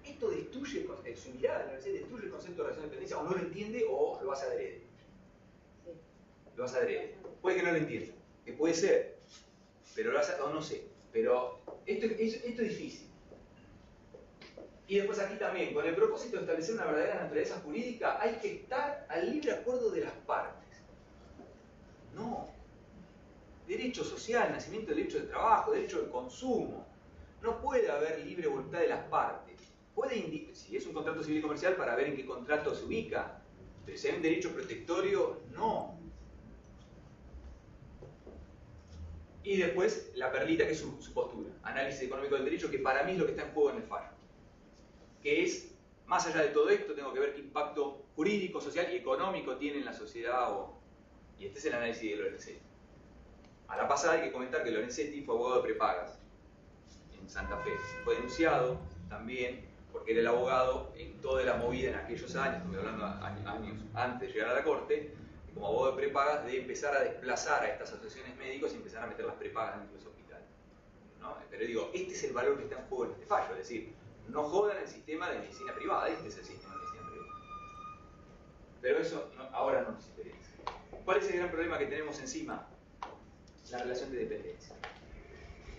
Esto destruye su mirada, Lorenzetti destruye el concepto de relación de dependencia, o no lo entiende o lo hace adrede. Lo hace adrede. Puede que no lo entienda, que puede ser, pero lo hace, o no sé. Pero esto es difícil. Y después aquí también, con el propósito de establecer una verdadera naturaleza jurídica, hay que estar al libre acuerdo de las partes. No. Derecho social, nacimiento del derecho de trabajo, derecho de consumo. No puede haber libre voluntad de las partes. Puede si es un contrato civil y comercial, para ver en qué contrato se ubica. Pero si hay un derecho protectorio, no. Y después, la perlita, que es su postura. Análisis económico del derecho, que para mí es lo que está en juego en el fallo. Que es, más allá de todo esto, tengo que ver qué impacto jurídico, social y económico tiene en la sociedad. Y este es el análisis de Lorenzetti. A la pasada hay que comentar que Lorenzetti fue abogado de prepagas en Santa Fe. Fue denunciado también porque era el abogado en toda la movida en aquellos años, estoy hablando años antes de llegar a la corte, como abogado de prepagas, de empezar a desplazar a estas asociaciones médicas y empezar a meter las prepagas dentro de los hospitales, ¿no? Pero digo, este es el valor que está en juego en este fallo, es decir, no jodan el sistema de medicina privada, este es el sistema de medicina privada. Pero eso ahora no nos interesa. ¿Cuál es el gran problema que tenemos encima? La relación de dependencia,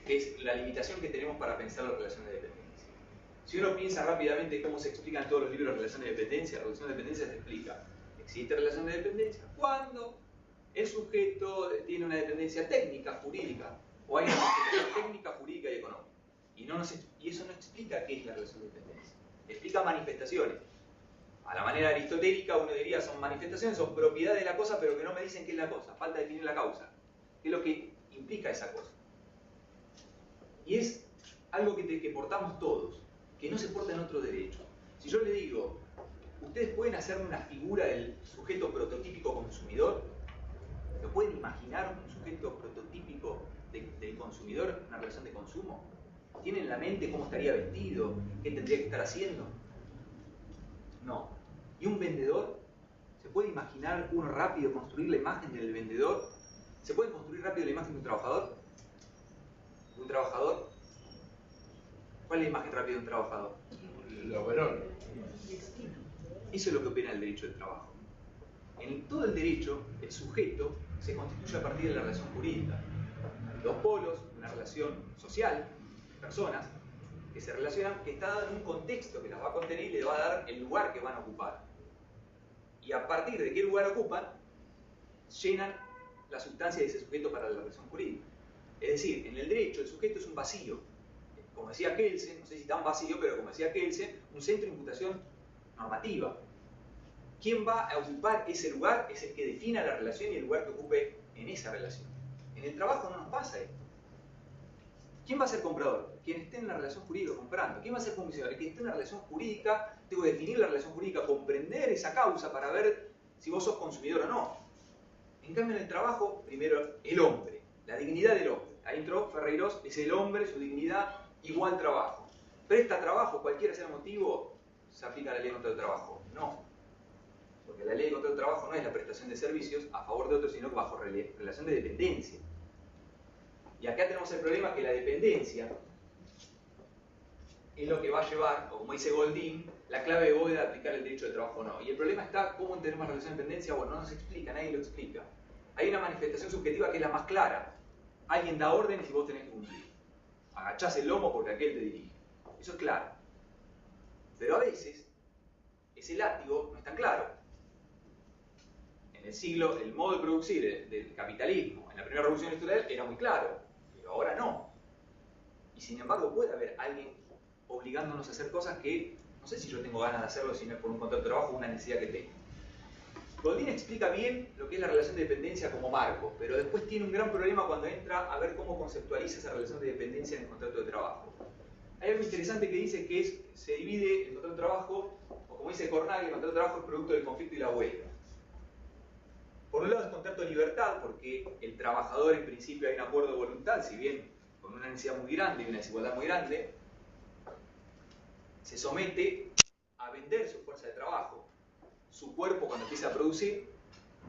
que es la limitación que tenemos para pensar la relación de dependencia. Si uno piensa rápidamente cómo se explican todos los libros de relación de dependencia, la relación de dependencia se explica. Existe relación de dependencia cuando el sujeto tiene una dependencia técnica, jurídica, o hay una dependencia técnica, jurídica y económica. Y eso no explica qué es la relación de dependencia. Explica manifestaciones. A la manera aristotélica uno diría son manifestaciones, son propiedades de la cosa, pero que no me dicen qué es la cosa. Falta definir la causa. ¿Qué es lo que implica esa cosa? Y es algo que portamos todos, que no se porta en otro derecho. Si yo le digo, ¿ustedes pueden hacerme una figura del sujeto prototípico consumidor? ¿Lo pueden imaginar un sujeto prototípico del consumidor en una relación de consumo? ¿Tienen en la mente cómo estaría vestido? ¿Qué tendría que estar haciendo? No. ¿Y un vendedor? ¿Se puede imaginar uno rápido construir la imagen del vendedor? ¿Se puede construir rápido la imagen de un trabajador? ¿Un trabajador? ¿Cuál es la imagen rápida de un trabajador? El overol. Eso es lo que opera el derecho del trabajo. En todo el derecho, el sujeto se constituye a partir de la relación jurídica. dos polos, una relación social, personas, que se relacionan, que está dado en un contexto que las va a contener y le va a dar el lugar que van a ocupar. Y a partir de qué lugar ocupan, llenan la sustancia de ese sujeto para la relación jurídica. Es decir, en el derecho el sujeto es un vacío. Como decía Kelsen, no sé si tan vacío, pero como decía Kelsen, un centro de imputación normativa. ¿Quién va a ocupar ese lugar? Es el que defina la relación y el lugar que ocupe en esa relación. En el trabajo no nos pasa esto. ¿Quién va a ser comprador? Quien esté en la relación jurídica comprando. ¿Quién va a ser comisionado? El que esté en la relación jurídica, tengo que definir la relación jurídica, comprender esa causa para ver si vos sos consumidor o no. En cambio, en el trabajo, primero, el hombre, la dignidad del hombre. Ahí entró Ferreiros, es el hombre, su dignidad, igual trabajo. ¿Presta trabajo, cualquiera sea el motivo, se aplica la ley contra el trabajo? No. Porque la ley contra el trabajo no es la prestación de servicios a favor de otros, sino bajo relación de dependencia. Y acá tenemos el problema que la dependencia es lo que va a llevar, o como dice Goldín, la clave de bóveda de aplicar el derecho del trabajo o no. Y el problema está, ¿cómo tenemos relación de dependencia? Bueno, no nos explica, nadie lo explica. Hay una manifestación subjetiva que es la más clara. Alguien da órdenes y vos tenés que cumplir. Agachás el lomo porque aquel te dirige. Eso es claro. Pero a veces, ese látigo no es tan claro. En el siglo, el modo de producir del capitalismo, en la primera revolución industrial, era muy claro. Pero ahora no. Y sin embargo puede haber alguien obligándonos a hacer cosas que no sé si yo tengo ganas de hacerlo si no es por un contrato de trabajo o una necesidad que tengo. Goldín explica bien lo que es la relación de dependencia como marco, pero después tiene un gran problema cuando entra a ver cómo conceptualiza esa relación de dependencia en el contrato de trabajo. Hay algo interesante que dice que se divide el contrato de trabajo, o como dice Cornaghi, el contrato de trabajo es producto del conflicto y la huelga. Por un lado es contrato de libertad, porque el trabajador en principio hay un acuerdo de voluntad, si bien con una necesidad muy grande y una desigualdad muy grande, se somete a vender su fuerza de trabajo, su cuerpo cuando empieza a producir,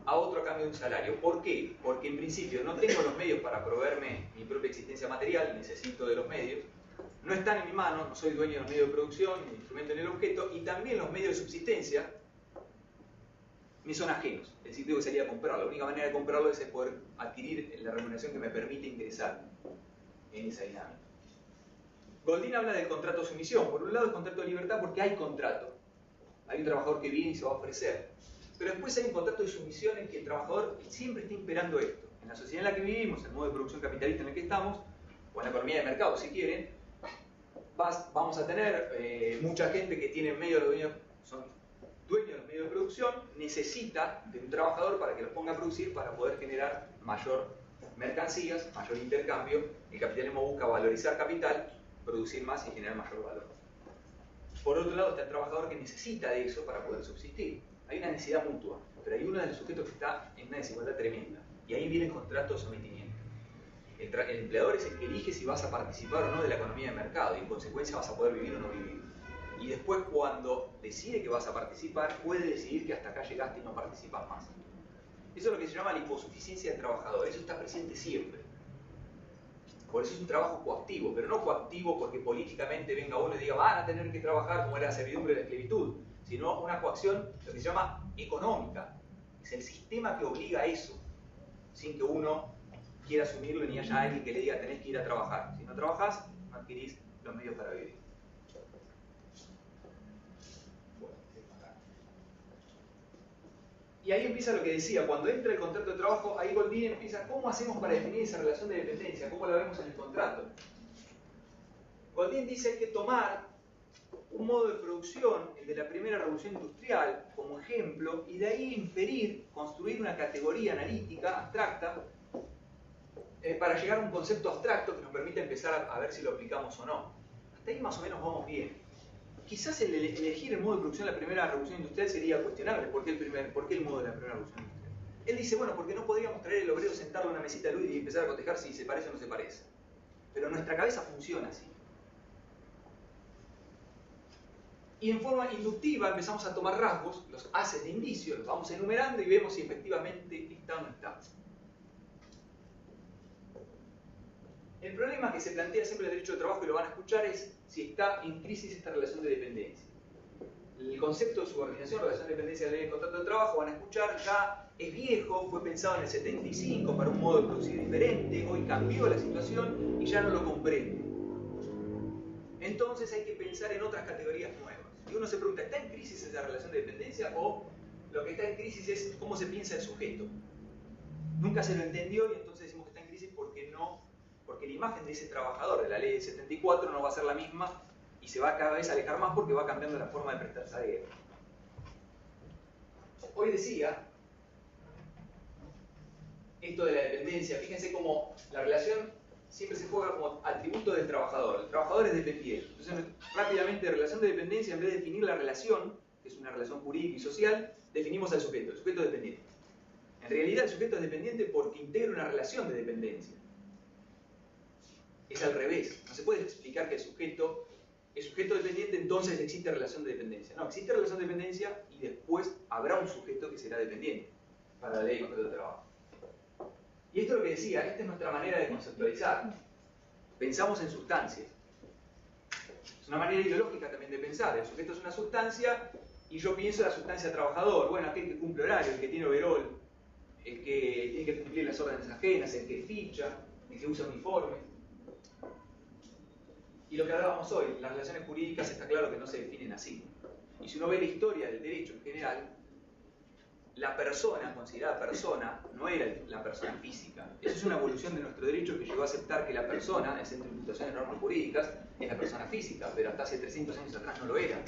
a otro a cambio de un salario. ¿Por qué? Porque en principio no tengo los medios para proveerme mi propia existencia material, necesito de los medios, no están en mi mano, no soy dueño de los medios de producción, ni instrumento en el objeto, y también los medios de subsistencia me son ajenos, es decir, tengo que salir a comprarlo. La única manera de comprarlo es poder adquirir la remuneración que me permite ingresar en esa dinámica. Goldín habla del contrato de sumisión. Por un lado el contrato de libertad porque hay contrato. Hay un trabajador que viene y se va a ofrecer. Pero después hay un contrato de sumisión en que el trabajador siempre está imperando esto. En la sociedad en la que vivimos, el modo de producción capitalista en el que estamos, o en la economía de mercado si quieren, vamos a tener mucha gente que tiene medios de son dueños de los medios de producción, necesita de un trabajador para que los ponga a producir para poder generar mayor mercancías, mayor intercambio. El capitalismo busca valorizar capital, producir más y generar mayor valor. Por otro lado está el trabajador que necesita de eso para poder subsistir. Hay una necesidad mutua, pero hay uno de los sujetos que está en una desigualdad tremenda. Y ahí viene el contrato de sometimiento. El empleador es el que elige si vas a participar o no de la economía de mercado y en consecuencia vas a poder vivir o no vivir. Y después cuando decide que vas a participar, puede decidir que hasta acá llegaste y no participas más. Eso es lo que se llama la hiposuficiencia del trabajador. Eso está presente siempre. Por eso es un trabajo coactivo, pero no coactivo porque políticamente venga uno y diga van a tener que trabajar como era la servidumbre de la esclavitud, sino una coacción, lo que se llama económica. Es el sistema que obliga a eso, sin que uno quiera asumirlo ni haya alguien que le diga tenés que ir a trabajar. Si no trabajás, no adquirís los medios para vivir. Y ahí empieza lo que decía, cuando entra el contrato de trabajo, ahí Goldín empieza, ¿cómo hacemos para definir esa relación de dependencia? ¿Cómo la vemos en el contrato? Goldín dice que hay que tomar un modo de producción, el de la primera revolución industrial, como ejemplo, y de ahí inferir, construir una categoría analítica, abstracta, para llegar a un concepto abstracto que nos permita empezar a ver si lo aplicamos o no. Hasta ahí más o menos vamos bien. Quizás elegir el modo de producción de la primera revolución industrial sería cuestionable. ¿Por qué el modo de la primera revolución industrial? Él dice, bueno, porque no podríamos traer el obrero, sentarlo en una mesita de luz y empezar a cotejar si se parece o no se parece. Pero nuestra cabeza funciona así. Y en forma inductiva empezamos a tomar rasgos, los haces de indicio, los vamos enumerando y vemos si efectivamente está o no está. El problema que se plantea siempre en el derecho de trabajo, y lo van a escuchar, es si está en crisis esta relación de dependencia. concepto de subordinación, relación de dependencia de la ley de contrato de trabajo, van a escuchar, ya es viejo, fue pensado en el 75 para un modo de producir diferente, hoy cambió la situación y ya no lo comprende. Entonces hay que pensar en otras categorías nuevas. Y uno se pregunta, ¿está en crisis esa relación de dependencia o lo que está en crisis es cómo se piensa el sujeto? Nunca se lo entendió y entonces decimos que está en crisis porque la imagen de ese trabajador de la ley del 74 no va a ser la misma y se va cada vez a alejar más porque va cambiando la forma de prestar salario. Hoy decía esto de la dependencia, fíjense cómo la relación siempre se juega como atributo del trabajador. El trabajador es dependiente. Entonces, rápidamente, relación de dependencia, en vez de definir la relación, que es una relación jurídica y social, definimos al sujeto. El sujeto es dependiente. En realidad, el sujeto es dependiente porque integra una relación de dependencia. Es al revés. No se puede explicar que el sujeto es sujeto dependiente, entonces existe relación de dependencia. No, existe relación de dependencia y después habrá un sujeto que será dependiente para la ley de contrato de trabajo. Y esto es lo que decía, esta es nuestra manera de conceptualizar. Pensamos en sustancias. Es una manera ideológica también de pensar. El sujeto es una sustancia y yo pienso en la sustancia trabajador. Bueno, aquel que cumple horario, el que tiene overol, el que tiene que cumplir las órdenes ajenas, el que ficha, el que usa uniforme. Y lo que hablábamos hoy, las relaciones jurídicas está claro que no se definen así. Y si uno ve la historia del derecho en general, la persona, considerada persona, no era la persona física. Eso es una evolución de nuestro derecho que llegó a aceptar que la persona, el centro de imputación de normas jurídicas, es la persona física, pero hasta hace 300 años atrás no lo era.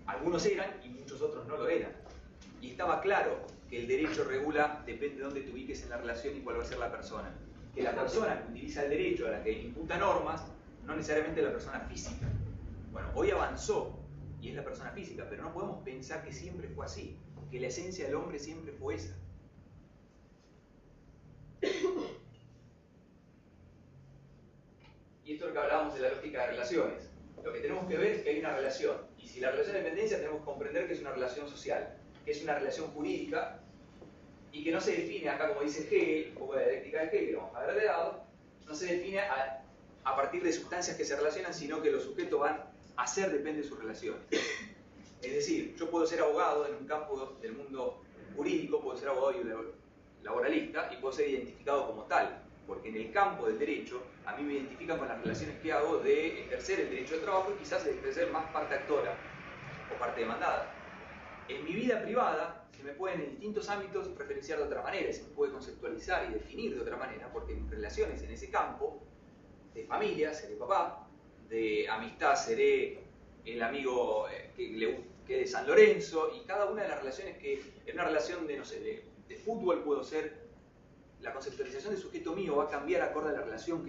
Algunos eran y muchos otros no lo eran. Y estaba claro que el derecho regula, depende de dónde te ubiques en la relación y cuál va a ser la persona. Que la persona que utiliza el derecho, a la que imputa normas, no necesariamente es la persona física. Bueno, hoy avanzó y es la persona física, pero no podemos pensar que siempre fue así. Que la esencia del hombre siempre fue esa. Y esto es lo que hablábamos de la lógica de relaciones. Lo que tenemos que ver es que hay una relación. Y si la relación de dependencia tenemos que comprender que es una relación social, que es una relación jurídica, y que no se define acá, como dice Hegel, un poco de la dialéctica de Hegel, que vamos a ver de lado, no se define a partir de sustancias que se relacionan, sino que los sujetos van a ser depende de sus relaciones. Es decir, yo puedo ser abogado en un campo del mundo jurídico, puedo ser abogado y laboralista, y puedo ser identificado como tal, porque en el campo del derecho a mí me identifican con las relaciones que hago de ejercer el derecho de trabajo y quizás de ejercer más parte actora o parte demandada. En mi vida privada se me pueden en distintos ámbitos referenciar de otra manera, se me puede conceptualizar y definir de otra manera, porque en relaciones en ese campo, de familia seré papá, de amistad seré el amigo que es de San Lorenzo, y cada una de las relaciones que, en una relación de, no sé, de fútbol puedo ser, la conceptualización del sujeto mío va a cambiar acorde a la relación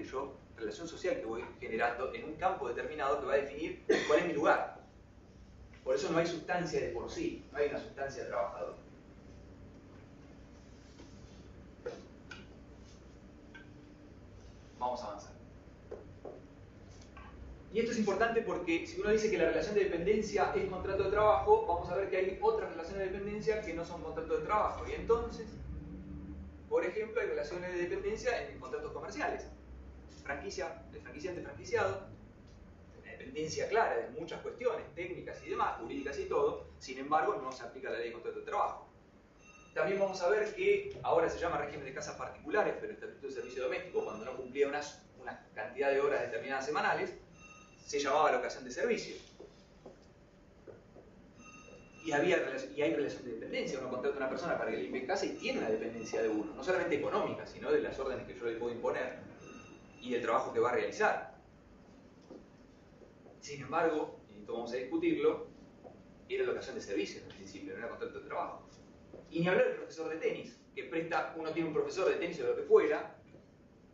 social que voy generando en un campo determinado que va a definir cuál es mi lugar. Por eso no hay sustancia de por sí, no hay una sustancia de trabajador. Vamos a avanzar. Y esto es importante porque si uno dice que la relación de dependencia es contrato de trabajo, vamos a ver que hay otras relaciones de dependencia que no son contrato de trabajo. Y entonces, por ejemplo, hay relaciones de dependencia en contratos comerciales. Franquicia, de franquiciante franquiciado, una dependencia clara de muchas cuestiones, técnicas y demás, jurídicas y todo, sin embargo no se aplica la ley de contrato de trabajo. También vamos a ver que ahora se llama régimen de casas particulares, pero el estatuto de servicio doméstico, cuando no cumplía una cantidad de horas determinadas semanales, se llamaba locación de servicio. Y hay relación de dependencia. Uno contrata a una persona para que limpie casa y tiene una dependencia de uno, no solamente económica, sino de las órdenes que yo le puedo imponer y del trabajo que va a realizar. Sin embargo, y esto vamos a discutirlo, era locación de servicio en principio, no era contrato de trabajo. Y ni hablar del profesor de tenis, que uno tiene un profesor de tenis o lo que fuera,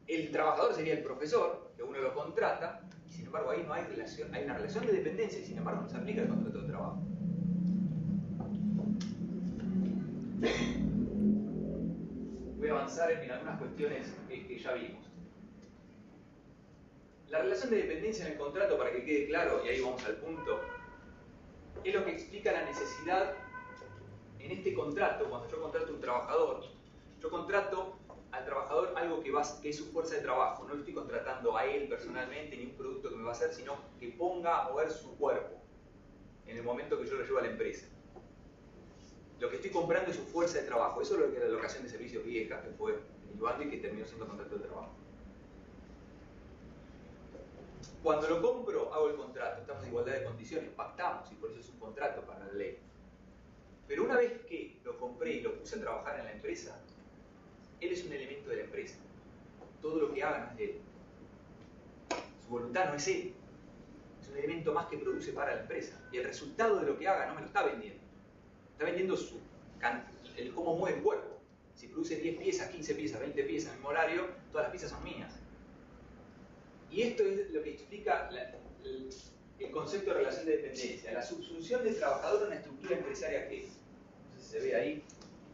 el trabajador sería el profesor, que uno lo contrata, y sin embargo ahí no hay relación, hay una relación de dependencia y sin embargo no se aplica el contrato de trabajo. Voy a avanzar en algunas cuestiones que ya vimos. La relación de dependencia en el contrato, para que quede claro, y ahí vamos al punto, es lo que explica la necesidad en este contrato. Cuando yo contrato a un trabajador, yo contrato al trabajador algo que es su fuerza de trabajo. No lo estoy contratando a él personalmente ni un producto que me va a hacer, sino que ponga a mover su cuerpo. en el momento que yo lo llevo a la empresa. Lo que estoy comprando es su fuerza de trabajo. Eso es lo que era la locación de servicios vieja, que fue derivando y que terminó siendo contrato de trabajo. Cuando lo compro, hago el contrato. Estamos en igualdad de condiciones, pactamos y por eso es un contrato para la ley. Pero una vez que lo compré y lo puse a trabajar en la empresa, él es un elemento de la empresa. Todo lo que haga no es de él. Su voluntad no es él. Es un elemento más que produce para la empresa. Y el resultado de lo que haga no me lo está vendiendo. Está vendiendo el cómo mueve el cuerpo. Si produce 10 piezas, 15 piezas, 20 piezas en el mismo horario, todas las piezas son mías. Y esto es lo que explica el concepto de relación de dependencia. La subsunción del trabajador en una estructura empresaria que, no sé si se ve ahí,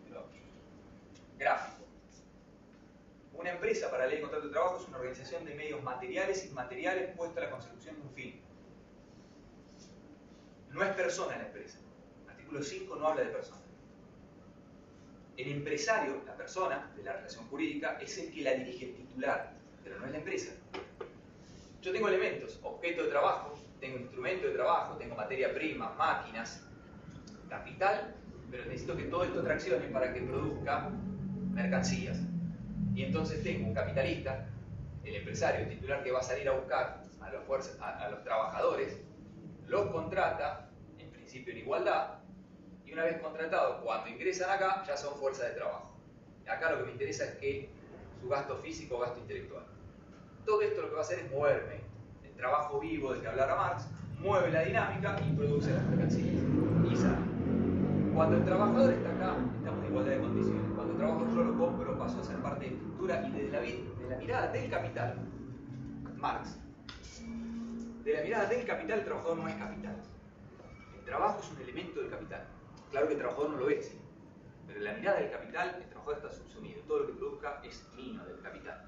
pero gráfico. Una empresa para la ley de contrato de trabajo es una organización de medios materiales e inmateriales puesta a la consecución de un fin. No es persona la empresa. El artículo 5 no habla de persona. El empresario, la persona de la relación jurídica, es el que la dirige, el titular, pero no es la empresa. Yo tengo elementos, objeto de trabajo, tengo instrumento de trabajo, tengo materia prima, máquinas, capital, pero necesito que todo esto traccione para que produzca mercancías. Y entonces tengo un capitalista, el empresario, el titular que va a salir a buscar a los trabajadores, los contrata, en principio en igualdad, y una vez contratados, cuando ingresan acá, ya son fuerza de trabajo. Y acá lo que me interesa es que su gasto físico o gasto intelectual. Todo esto lo que va a hacer es moverme. El trabajo vivo del que hablara Marx mueve la dinámica y produce las mercancías. Y sale. Cuando el trabajador está acá, estamos en igualdad de condiciones. Cuando el trabajo yo lo compro, paso a ser parte de estructura y desde la mirada del capital, Marx, de la mirada del capital, el trabajador no es capital. El trabajo es un elemento del capital. Claro que el trabajador no lo es, pero en la mirada del capital, el trabajador está subsumido. Todo lo que produzca es mío del capital.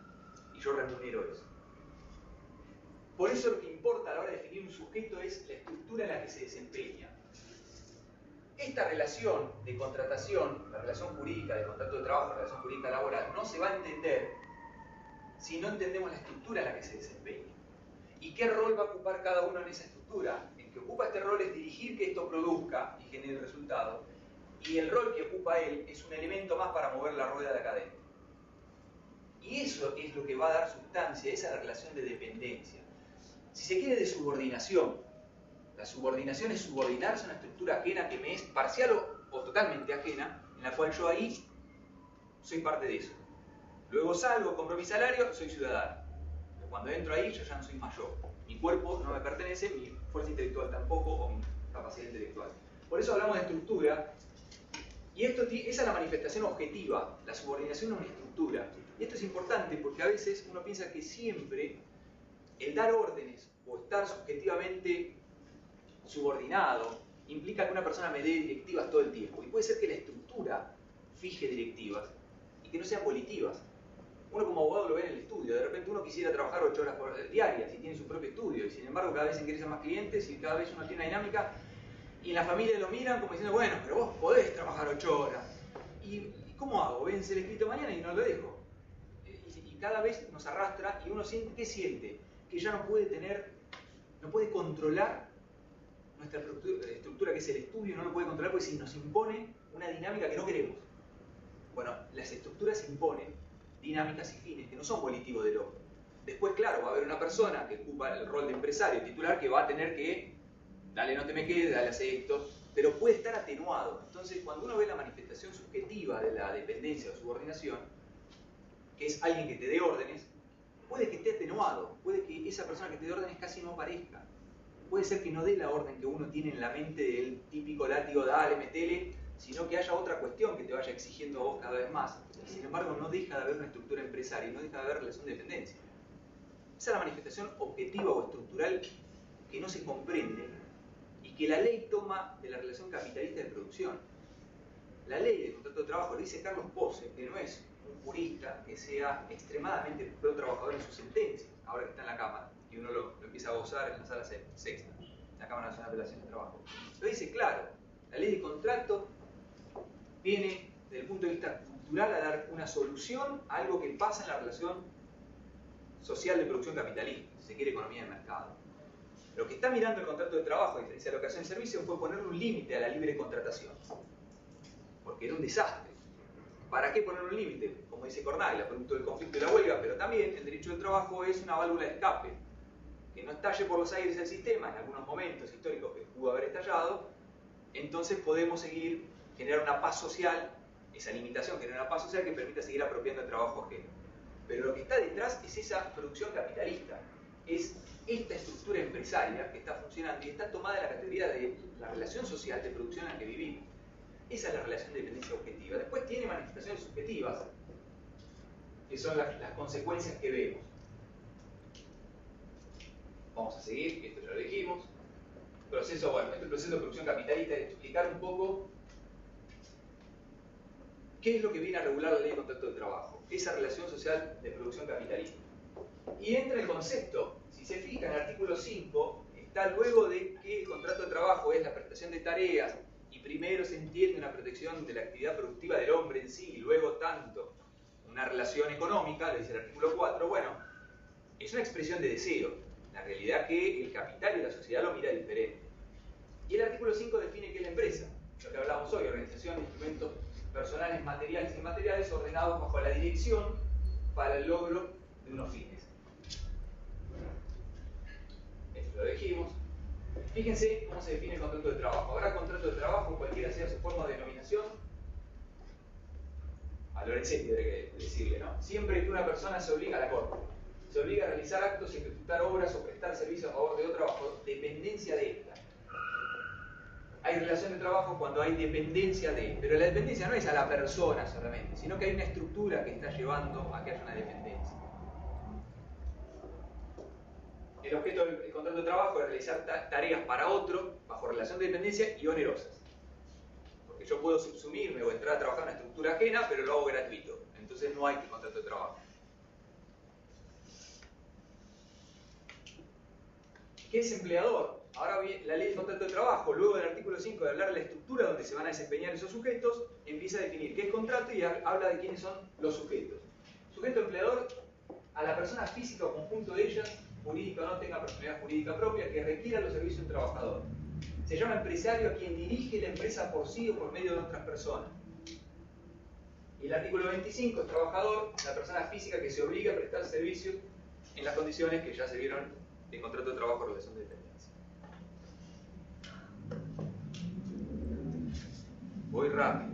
Y yo remunero eso. Por eso lo que importa a la hora de definir un sujeto es la estructura en la que se desempeña. Esta relación de contratación, la relación jurídica de contrato de trabajo, la relación jurídica laboral, no se va a entender si no entendemos la estructura en la que se desempeña. ¿Y qué rol va a ocupar cada uno en esa estructura? El que ocupa este rol es dirigir que esto produzca y genere el resultado. Y el rol que ocupa él es un elemento más para mover la rueda de acá adentro. Y eso es lo que va a dar sustancia, esa es la relación de dependencia. Si se quiere, de subordinación. La subordinación es subordinarse a una estructura ajena que me es parcial o totalmente ajena, en la cual yo ahí soy parte de eso. Luego salgo, compro mi salario, soy ciudadano. Pero cuando entro ahí, yo ya no soy mayor. Mi cuerpo no me pertenece, mi fuerza intelectual tampoco, o mi capacidad intelectual. Por eso hablamos de estructura. Y esa es la manifestación objetiva, la subordinación a una estructura. Y esto es importante porque a veces uno piensa que siempre el dar órdenes o estar subjetivamente subordinado implica que una persona me dé directivas todo el tiempo. Y puede ser que la estructura fije directivas y que no sean volitivas. Uno como abogado lo ve en el estudio. De repente uno quisiera trabajar 8 horas diarias y tiene su propio estudio. Y sin embargo cada vez ingresan más clientes y cada vez uno tiene una dinámica. Y en la familia lo miran como diciendo, bueno, pero vos podés trabajar 8 horas. ¿Y cómo hago? Vence el escrito mañana y no lo dejo. Y cada vez nos arrastra y uno siente, ¿qué siente? Que ya no puede controlar nuestra estructura que es el estudio, no lo puede controlar porque nos impone una dinámica que no queremos. Bueno, las estructuras imponen dinámicas y fines que no son volitivos del hombre. Después, claro, va a haber una persona que ocupa el rol de empresario titular que va a tener que, dale, no te me quedes, dale, hace esto, pero puede estar atenuado. Entonces, cuando uno ve la manifestación subjetiva de la dependencia o subordinación, que es alguien que te dé órdenes, puede que esté atenuado, puede que esa persona que te dé órdenes casi no aparezca. Puede ser que no dé la orden que uno tiene en la mente del típico látigo, dale, metele, sino que haya otra cuestión que te vaya exigiendo a vos cada vez más. Y sin embargo no deja de haber una estructura empresaria y no deja de haber relación de dependencia. Esa es la manifestación objetiva o estructural que no se comprende y que la ley toma de la relación capitalista de producción. La ley de contrato de trabajo, lo dice Carlos Pose, que no es un jurista que sea extremadamente pro trabajador en sus sentencias, ahora que está en la Cámara, y uno lo empieza a gozar en la sala sexta, la Cámara Nacional de Apelaciones de Trabajo. Lo dice claro, la ley de contrato viene, desde el punto de vista cultural, a dar una solución a algo que pasa en la relación social de producción capitalista, si se quiere economía de mercado. Lo que está mirando el contrato de trabajo, a diferencia de la locación de servicio, fue ponerle un límite a la libre contratación. Porque era un desastre. ¿Para qué poner un límite? Como dice Cornaglia, producto del conflicto y la huelga, pero también el derecho del trabajo es una válvula de escape. Que no estalle por los aires el sistema, en algunos momentos históricos que pudo haber estallado, entonces podemos seguir, generar una paz social, esa limitación genera una paz social que permita seguir apropiando el trabajo ajeno. Pero lo que está detrás es esa producción capitalista, es esta estructura empresaria que está funcionando y está tomada en la categoría de la relación social de producción en la que vivimos. Esa es la relación de dependencia objetiva. Después tiene manifestaciones subjetivas, que son las consecuencias que vemos. Vamos a seguir, esto ya lo dijimos. Proceso, bueno, este proceso de producción capitalista es explicar un poco qué es lo que viene a regular la ley de contrato de trabajo, esa relación social de producción capitalista. Y entra el concepto, si se fija en el artículo 5, está luego de que el contrato de trabajo es la prestación de tareas, y primero se entiende una protección de la actividad productiva del hombre en sí, y luego tanto una relación económica, le dice el artículo 4, bueno, es una expresión de deseo, la realidad que el capital y la sociedad lo mira diferente. Y el artículo 5 define qué es la empresa, lo que hablamos hoy, organización de instrumentos personales, materiales e inmateriales ordenados bajo la dirección para el logro de unos fines. Esto lo dijimos. Fíjense cómo se define el contrato de trabajo. Habrá contrato de trabajo, cualquiera sea su forma de denominación. A Lorenzetti tendré que decirle, ¿no? Siempre que una persona se obliga a la corte, se obliga a realizar actos, ejecutar obras o prestar servicios a favor de otra bajo dependencia de esta. Hay relación de trabajo cuando hay dependencia de, pero la dependencia no es a la persona solamente, sino que hay una estructura que está llevando a que haya una dependencia. El objeto del contrato de trabajo es realizar tareas para otro bajo relación de dependencia y onerosas. Porque yo puedo subsumirme o entrar a trabajar en una estructura ajena, pero lo hago gratuito. Entonces no hay contrato de trabajo. ¿Qué es empleador? Ahora bien, la ley del contrato de trabajo, luego del artículo 5 de hablar de la estructura donde se van a desempeñar esos sujetos, empieza a definir qué es contrato y habla de quiénes son los sujetos. Sujeto empleador, a la persona física o conjunto de ellas, jurídica o no tenga personalidad jurídica propia, que requiera los servicios del trabajador. Se llama empresario a quien dirige la empresa por sí o por medio de otras personas. Y el artículo 25 es trabajador, la persona física que se obliga a prestar servicios en las condiciones que ya se vieron de contrato de trabajo o relación de dependencia. Voy rápido,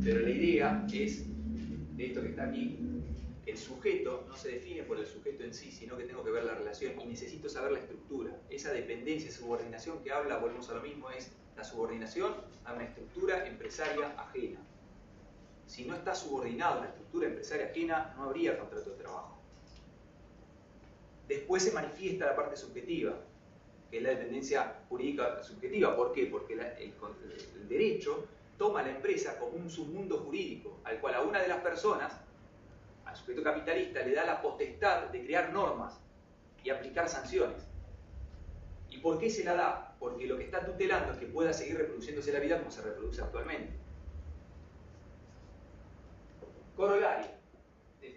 pero la idea es, de esto que está aquí, el sujeto no se define por el sujeto en sí, sino que tengo que ver la relación y necesito saber la estructura. Esa dependencia, subordinación que habla, volvemos a lo mismo, es la subordinación a una estructura empresaria ajena. Si no está subordinado a una estructura empresaria ajena, no habría contrato de trabajo. Después se manifiesta la parte subjetiva, que es la dependencia jurídica subjetiva. ¿Por qué? Porque el derecho toma a la empresa como un submundo jurídico, al cual a una de las personas, al sujeto capitalista, le da la potestad de crear normas y aplicar sanciones. ¿Y por qué se la da? Porque lo que está tutelando es que pueda seguir reproduciéndose la vida como se reproduce actualmente. Corolario.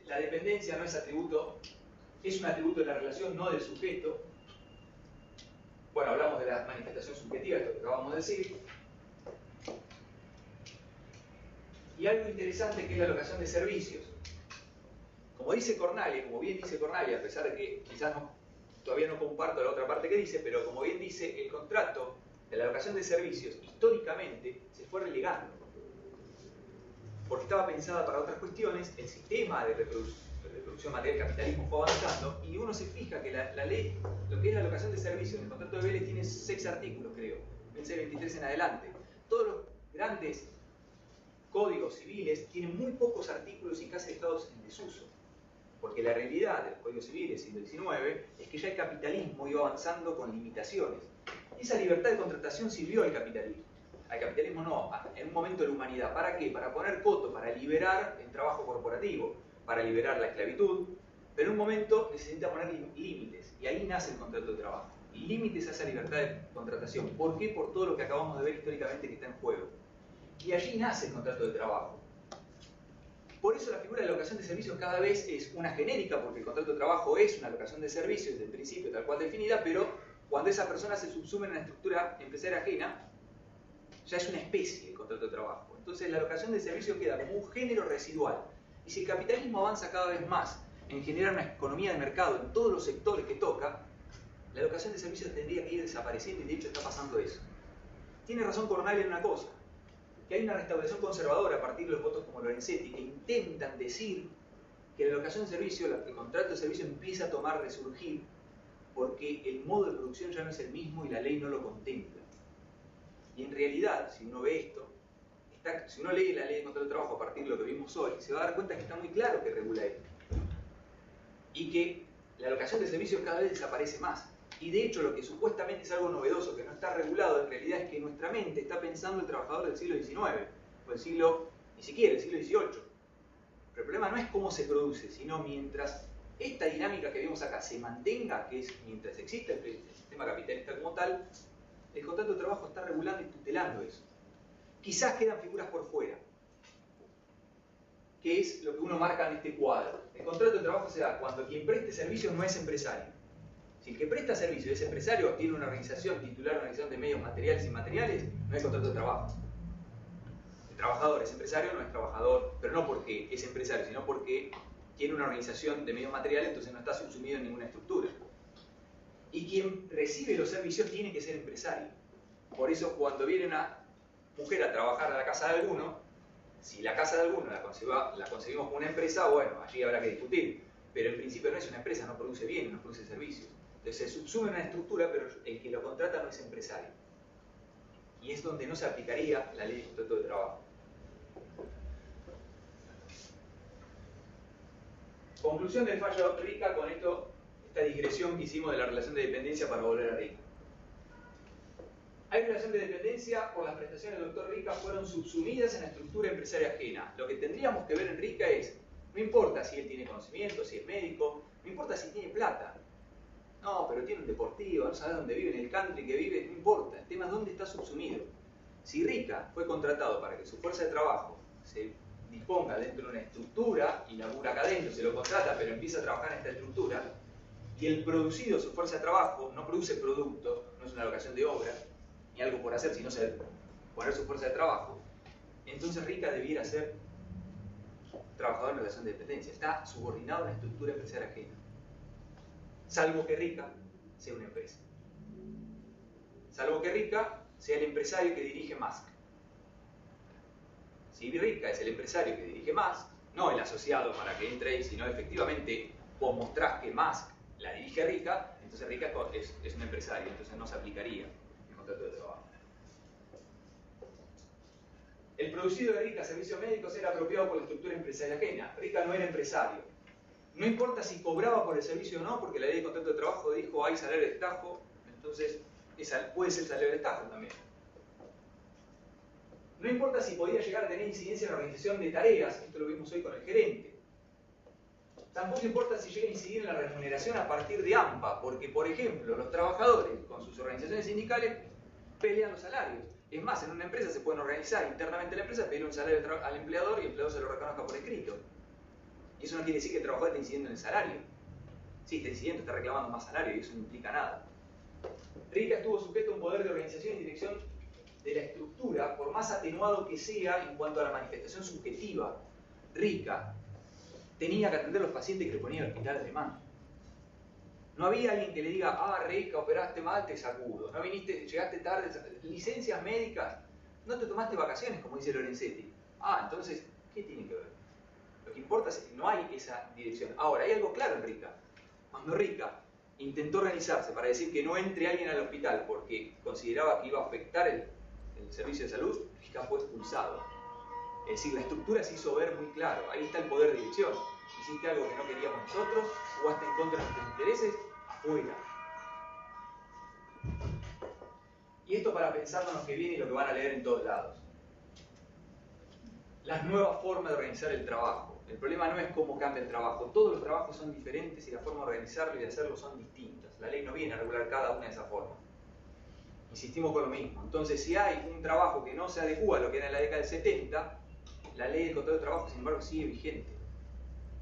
La dependencia no es atributo, es un atributo de la relación, no del sujeto. Bueno, hablamos de la manifestación subjetiva, esto que acabamos de decir. Y algo interesante que es la locación de servicios. Como dice Cornaglia, como bien dice Cornaglia, a pesar de que quizás todavía no comparto la otra parte que dice, pero como bien dice, el contrato de la locación de servicios históricamente se fue relegando. Porque estaba pensada para otras cuestiones, el sistema de reproducción material del capitalismo fue avanzando y uno se fija que la ley, lo que es la locación de servicios, el contrato de Vélez tiene 6 artículos, creo, del 23 en adelante. Todos los grandes códigos civiles tienen muy pocos artículos y casi estados en desuso. Porque la realidad de los códigos civiles siglo XIX es que ya el capitalismo iba avanzando con limitaciones. Esa libertad de contratación sirvió al capitalismo. Al capitalismo no, en un momento de la humanidad. ¿Para qué? Para poner coto, para liberar el trabajo corporativo, para liberar la esclavitud, pero en un momento necesita poner límites, y ahí nace el contrato de trabajo. Límites a esa libertad de contratación. ¿Por qué? Por todo lo que acabamos de ver históricamente que está en juego. Y allí nace el contrato de trabajo. Por eso la figura de la locación de servicios cada vez es una genérica, porque el contrato de trabajo es una locación de servicios desde el principio tal cual definida, pero cuando esa persona se subsume en una estructura empresaria ajena, ya es una especie de contrato de trabajo. Entonces la locación de servicio queda como un género residual. Y si el capitalismo avanza cada vez más en generar una economía de mercado en todos los sectores que toca, la locación de servicios tendría que ir desapareciendo y de hecho está pasando eso. Tiene razón Cornell en una cosa, que hay una restauración conservadora a partir de los votos como Lorenzetti que intentan decir que la locación de servicio, el contrato de servicio empieza a tomar, resurgir, porque el modo de producción ya no es el mismo y la ley no lo contempla. Y en realidad, si uno ve esto, si uno lee la ley de contrato de trabajo a partir de lo que vimos hoy, se va a dar cuenta que está muy claro que regula esto. Y que la locación de servicios cada vez desaparece más. Y de hecho lo que supuestamente es algo novedoso, que no está regulado, en realidad es que nuestra mente está pensando el trabajador del siglo XIX, o el siglo, ni siquiera, el siglo XVIII. Pero el problema no es cómo se produce, sino mientras esta dinámica que vimos acá se mantenga, que es mientras exista el sistema capitalista como tal, el contrato de trabajo está regulando y tutelando eso. Quizás quedan figuras por fuera, que es lo que uno marca en este cuadro. El contrato de trabajo se da cuando quien preste servicios no es empresario. Si el que presta servicio es empresario, tiene una organización titular, una organización de medios materiales y inmateriales, no hay contrato de trabajo. El trabajador es empresario, no es trabajador, pero no porque es empresario, sino porque tiene una organización de medios materiales, entonces no está subsumido en ninguna estructura. Y quien recibe los servicios tiene que ser empresario. Por eso cuando viene una mujer a trabajar a la casa de alguno, si la casa de alguno la conseguimos como una empresa, bueno, allí habrá que discutir. Pero en principio no es una empresa, no produce bienes, no produce servicios. Entonces se subsume en una estructura, pero el que lo contrata no es empresario. Y es donde no se aplicaría la ley de contrato de trabajo. Conclusión del fallo Rica con esta digresión que hicimos de la relación de dependencia para volver a Rica. Hay relación de dependencia por las prestaciones del doctor Rica fueron subsumidas en la estructura empresaria ajena. Lo que tendríamos que ver en Rica es, no importa si él tiene conocimiento, si es médico, no importa si tiene plata. No, pero tiene un deportivo, no sabe dónde vive, en el country que vive, no importa. El tema es dónde está subsumido. Si Rica fue contratado para que su fuerza de trabajo se disponga dentro de una estructura y labura acá adentro, se lo contrata, pero empieza a trabajar en esta estructura, y el producido, su fuerza de trabajo, no produce producto, no es una locación de obra, ni algo por hacer, sino poner su fuerza de trabajo, entonces Rica debiera ser trabajador en relación de dependencia. Está subordinado a una estructura empresaria ajena. Salvo que Rica sea una empresa. Salvo que Rica sea el empresario que dirige Musk. Si Rica es el empresario que dirige Musk, no el asociado para que entre ahí, sino efectivamente vos mostrás que Musk la dirige Rica, entonces Rica es un empresario, entonces no se aplicaría el contrato de trabajo. El producido de Rica, servicios médicos, era apropiado por la estructura empresaria ajena. Rica no era empresario. No importa si cobraba por el servicio o no, porque la ley de contrato de trabajo dijo hay salario de estajo, entonces puede ser salario de estajo también. No importa si podía llegar a tener incidencia en la organización de tareas, esto lo vimos hoy con el gerente. Tampoco importa si llega a incidir en la remuneración a partir de AMPA, porque, por ejemplo, los trabajadores con sus organizaciones sindicales pelean los salarios. Es más, en una empresa se pueden organizar internamente la empresa, pedir un salario al empleador y el empleador se lo reconozca por escrito. Y eso no quiere decir que el trabajador esté incidiendo en el salario. Sí, está incidiendo, está reclamando más salario y eso no implica nada. Rica estuvo sujeto a un poder de organización y dirección de la estructura, por más atenuado que sea en cuanto a la manifestación subjetiva. Rica tenía que atender a los pacientes que le ponía el hospital alemán. No había alguien que le diga, ah, Rica, operaste mal, te sacudo. No viniste, llegaste tarde, licencias médicas, no te tomaste vacaciones, como dice Lorenzetti. Ah, entonces, ¿qué tiene que ver? Lo que importa es que no hay esa dirección. Ahora, hay algo claro en Rica. Cuando Rica intentó organizarse para decir que no entre alguien al hospital porque consideraba que iba a afectar el servicio de salud, Rica fue expulsado. Es decir, la estructura se hizo ver muy claro. Ahí está el poder de dirección. Hiciste algo que no queríamos nosotros, jugaste en contra de nuestros intereses, afuera. Y esto para pensar en lo que viene y lo que van a leer en todos lados. Las nuevas formas de organizar el trabajo. El problema no es cómo cambia el trabajo. Todos los trabajos son diferentes y la forma de organizarlo y de hacerlo son distintas. La ley no viene a regular cada una de esas formas. Insistimos con lo mismo. Entonces, si hay un trabajo que no se adecúa a lo que era en la década del 70, la ley del contrato de trabajo, sin embargo, sigue vigente.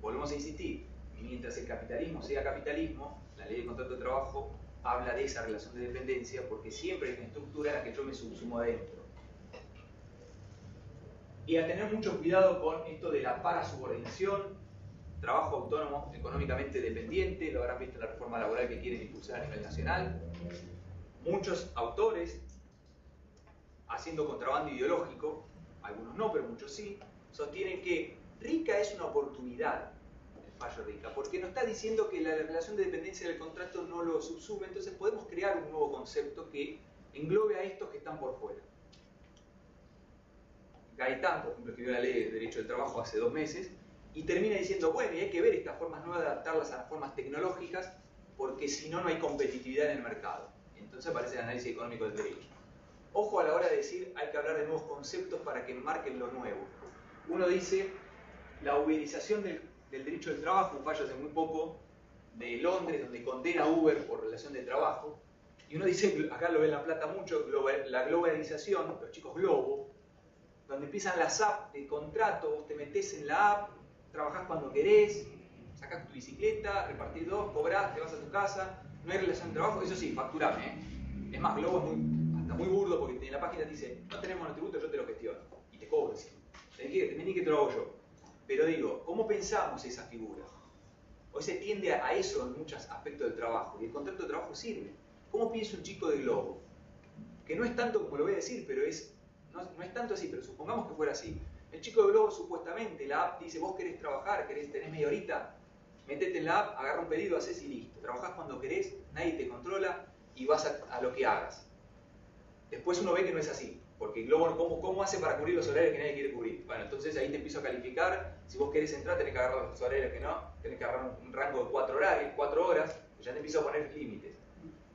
Volvemos a insistir. Mientras el capitalismo sea capitalismo, la ley del contrato de trabajo habla de esa relación de dependencia porque siempre hay una estructura en la que yo me subsumo adentro. Y a tener mucho cuidado con esto de la parasubordinación, trabajo autónomo económicamente dependiente, lo habrán visto en la reforma laboral que quieren impulsar a nivel nacional. Muchos autores haciendo contrabando ideológico, algunos no, pero muchos sí, sostienen que Rica es una oportunidad, el fallo Rica, porque nos está diciendo que la relación de dependencia del contrato no lo subsume, entonces podemos crear un nuevo concepto que englobe a estos que están por fuera. Gaitán, por ejemplo, escribió la ley de derecho del trabajo hace 2 meses y termina diciendo, bueno, y hay que ver estas formas nuevas de adaptarlas a las formas tecnológicas porque si no, no hay competitividad en el mercado. Entonces aparece el análisis económico del derecho. Ojo a la hora de decir, hay que hablar de nuevos conceptos para que marquen lo nuevo. Uno dice, la uberización del derecho del trabajo, un fallo hace muy poco de Londres, donde condena a Uber por relación de trabajo. Y uno dice, acá lo ve en La Plata mucho, la globalización, los chicos globo, donde empiezan las apps de contrato, vos te metés en la app, trabajás cuando querés, sacás tu bicicleta, repartís 2, cobrás, te vas a tu casa, no hay relación de trabajo, eso sí, facturame, ¿eh? Es más, Globo es hasta muy burdo porque en la página te dice, no tenemos monotributo, yo te lo gestiono, y te cobro encima. Vení que te lo hago yo. Pero digo, ¿cómo pensamos esa figura? Hoy se tiende a eso en muchos aspectos del trabajo, y el contrato de trabajo sirve. ¿Cómo piensa un chico de Globo? Que no es tanto como lo voy a decir, pero no es tanto así, pero supongamos que fuera así. El chico de Globo supuestamente, la app dice, vos querés trabajar, tenés media horita, metete en la app, agarra un pedido, haces y listo. Trabajás cuando querés, nadie te controla y vas a lo que hagas. Después uno ve que no es así, porque Globo, ¿cómo hace para cubrir los horarios que nadie quiere cubrir? Bueno, entonces ahí te empiezo a calificar, si vos querés entrar tenés que agarrar los horarios que no, tenés que agarrar un rango de 4 horas, y ya te empiezo a poner límites.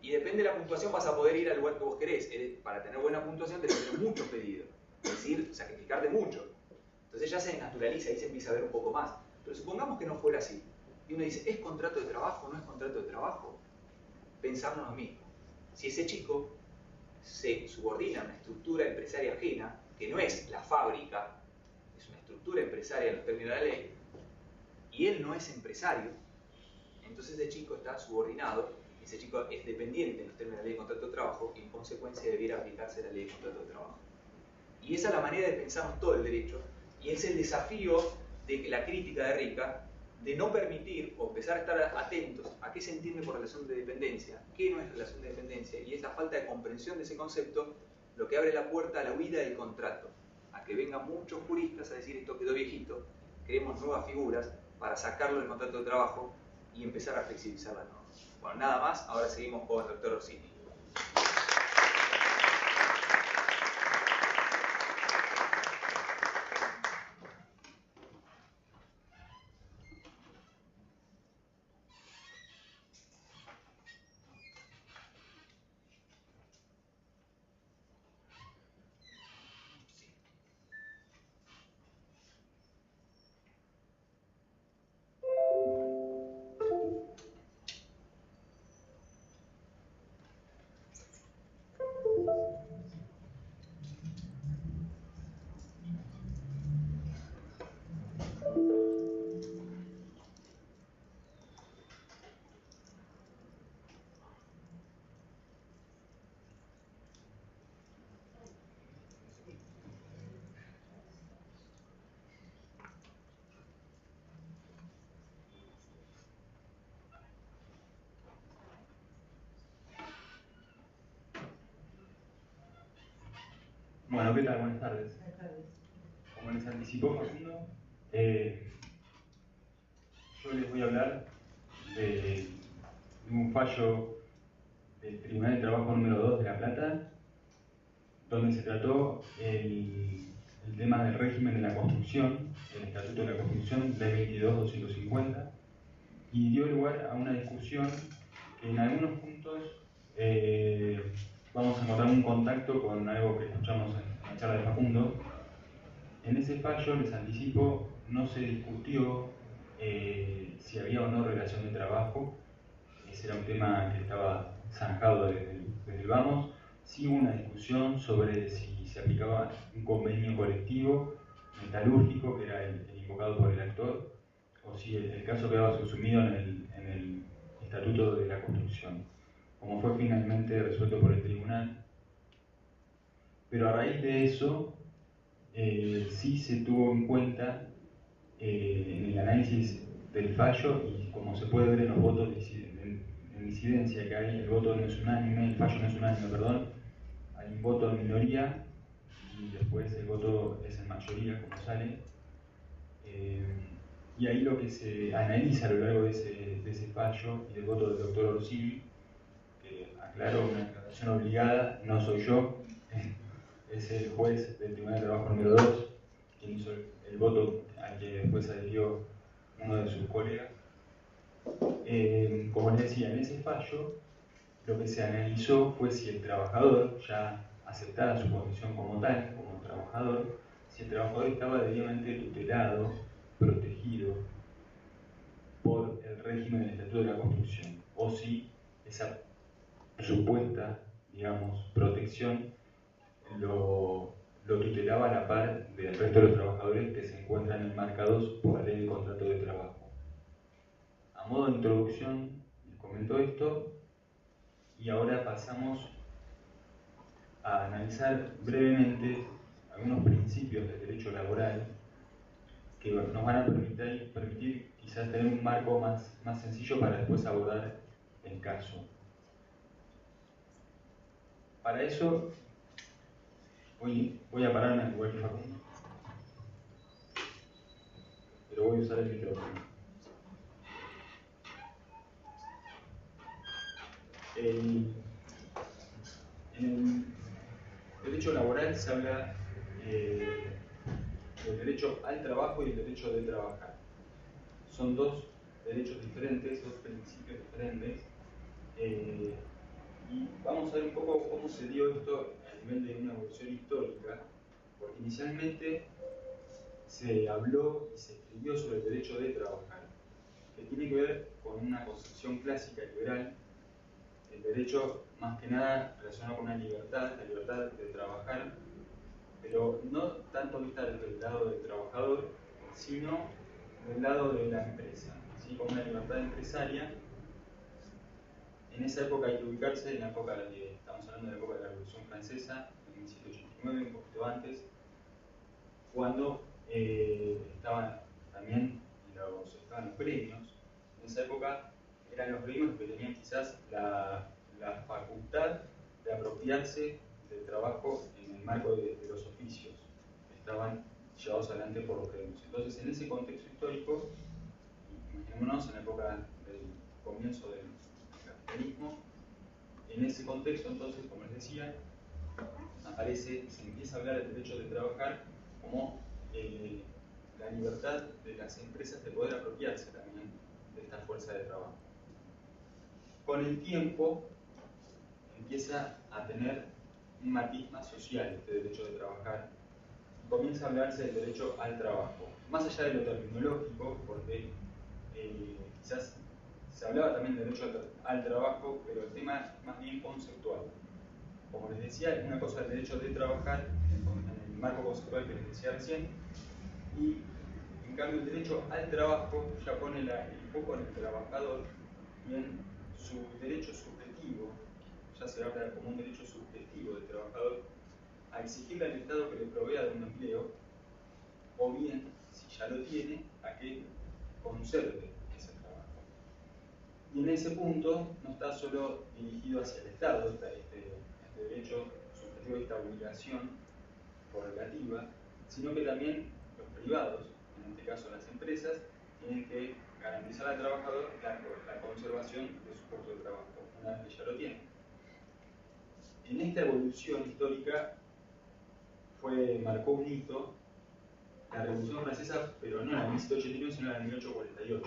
Y depende de la puntuación vas a poder ir al lugar que vos querés. Para tener buena puntuación tenés que tener muchos pedidos, es decir, sacrificarte mucho. Entonces ya se naturaliza, ahí se empieza a ver un poco más. Pero supongamos que no fuera así. Y uno dice, ¿es contrato de trabajo o no es contrato de trabajo? Pensarnos lo mismo. Si ese chico se subordina a una estructura empresaria ajena, que no es la fábrica, es una estructura empresaria en los términos de la ley, y él no es empresario, entonces ese chico está subordinado. Ese chico es dependiente en los términos de la ley de contrato de trabajo y en consecuencia debiera aplicarse la ley de contrato de trabajo. Y esa es la manera de pensarnos todo el derecho y es el desafío de la crítica de Rica de no permitir o empezar a estar atentos a qué se entiende por relación de dependencia, qué no es relación de dependencia, y esa falta de comprensión de ese concepto lo que abre la puerta a la huida del contrato, a que vengan muchos juristas a decir esto quedó viejito, creemos nuevas figuras para sacarlo del contrato de trabajo y empezar a flexibilizar las normas. Bueno, nada más, ahora seguimos con el doctor Orsini. Bueno, ¿qué tal? Buenas tardes. Buenas tardes. Como les anticipó Facundo, yo les voy a hablar de un fallo del Tribunal de Trabajo número 2 de La Plata, donde se trató el tema del régimen de la construcción, el Estatuto de la Construcción, Ley 22.250, y dio lugar a una discusión que en algunos puntos vamos a encontrar un contacto con algo que escuchamos en la charla de Facundo. En ese fallo, les anticipo, no se discutió si había o no relación de trabajo. Ese era un tema que estaba zanjado desde el vamos. Sí hubo una discusión sobre si se aplicaba un convenio colectivo metalúrgico, que era el invocado por el actor, o si el caso quedaba subsumido en el Estatuto de la Construcción. como fue finalmente resuelto por el tribunal. Pero a raíz de eso, sí se tuvo en cuenta en el análisis del fallo, y como se puede ver en los votos en disidencia que hay, el voto no es unánime, el fallo no es unánime, perdón, hay un voto en minoría y después el voto es en mayoría, como sale. Y ahí lo que se analiza a lo largo de ese fallo y del voto del doctor Orsini, que aclaro, una aclaración obligada, no soy yo, es el juez del Tribunal de Trabajo número 2, quien hizo el voto al que después adhirió uno de sus colegas. Como les decía, en ese fallo lo que se analizó fue si el trabajador, ya aceptada su condición como tal, como trabajador, si el trabajador estaba debidamente tutelado, protegido por el régimen del Estatuto de la Construcción, o si esa supuesta, digamos, protección lo tutelaba a la par del resto de los trabajadores que se encuentran enmarcados por la Ley de Contrato de Trabajo. A modo de introducción, les comento esto, y ahora pasamos a analizar brevemente algunos principios del derecho laboral que nos van a permitir quizás tener un marco más sencillo para después abordar el caso. Para eso voy a pararme al igual que Facundo, pero voy a usar el micrófono. En el derecho laboral se habla del derecho al trabajo y el derecho de trabajar. Son dos derechos diferentes, dos principios diferentes. Y vamos a ver un poco cómo se dio esto a nivel de una evolución histórica, porque inicialmente se habló y se escribió sobre el derecho de trabajar, que tiene que ver con una concepción clásica liberal, el derecho más que nada relacionado con una libertad, la libertad de trabajar, pero no tanto vista desde el lado del trabajador, sino del lado de la empresa, ¿sí? Como una libertad empresaria. En esa época hay que ubicarse, en la época de, estamos hablando de la época de la Revolución Francesa, en 1789, un poquito antes, cuando estaban los gremios. En esa época eran los gremios los que tenían quizás la facultad de apropiarse del trabajo en el marco de los oficios que estaban llevados adelante por los gremios. Entonces, en ese contexto histórico, imaginémonos en la época del comienzo del capitalismo, en ese contexto, entonces, como les decía, se empieza a hablar del derecho de trabajar como la libertad de las empresas de poder apropiarse también de esta fuerza de trabajo. Con el tiempo empieza a tener un matiz más social este derecho de trabajar. Comienza a hablarse del derecho al trabajo, más allá de lo terminológico, porque quizás se hablaba también del derecho al trabajo, pero el tema es más bien conceptual. Como les decía, una cosa es el derecho de trabajar en el marco conceptual que les decía recién, y en cambio el derecho al trabajo ya pone el foco en el trabajador y en su derecho subjetivo, ya se habla como un derecho subjetivo del trabajador, a exigirle al Estado que le provea de un empleo, o bien, si ya lo tiene, a que conserve ese trabajo. Y en ese punto no está solo dirigido hacia el Estado, este derecho subjetivo, esta obligación correlativa, sino que también los privados, en este caso las empresas, tienen que garantizar al trabajador la conservación de su puesto de trabajo, una vez que ya lo tiene. En esta evolución histórica marcó un hito la Revolución Francesa, pero no en la de 1789, sino en la de 1848,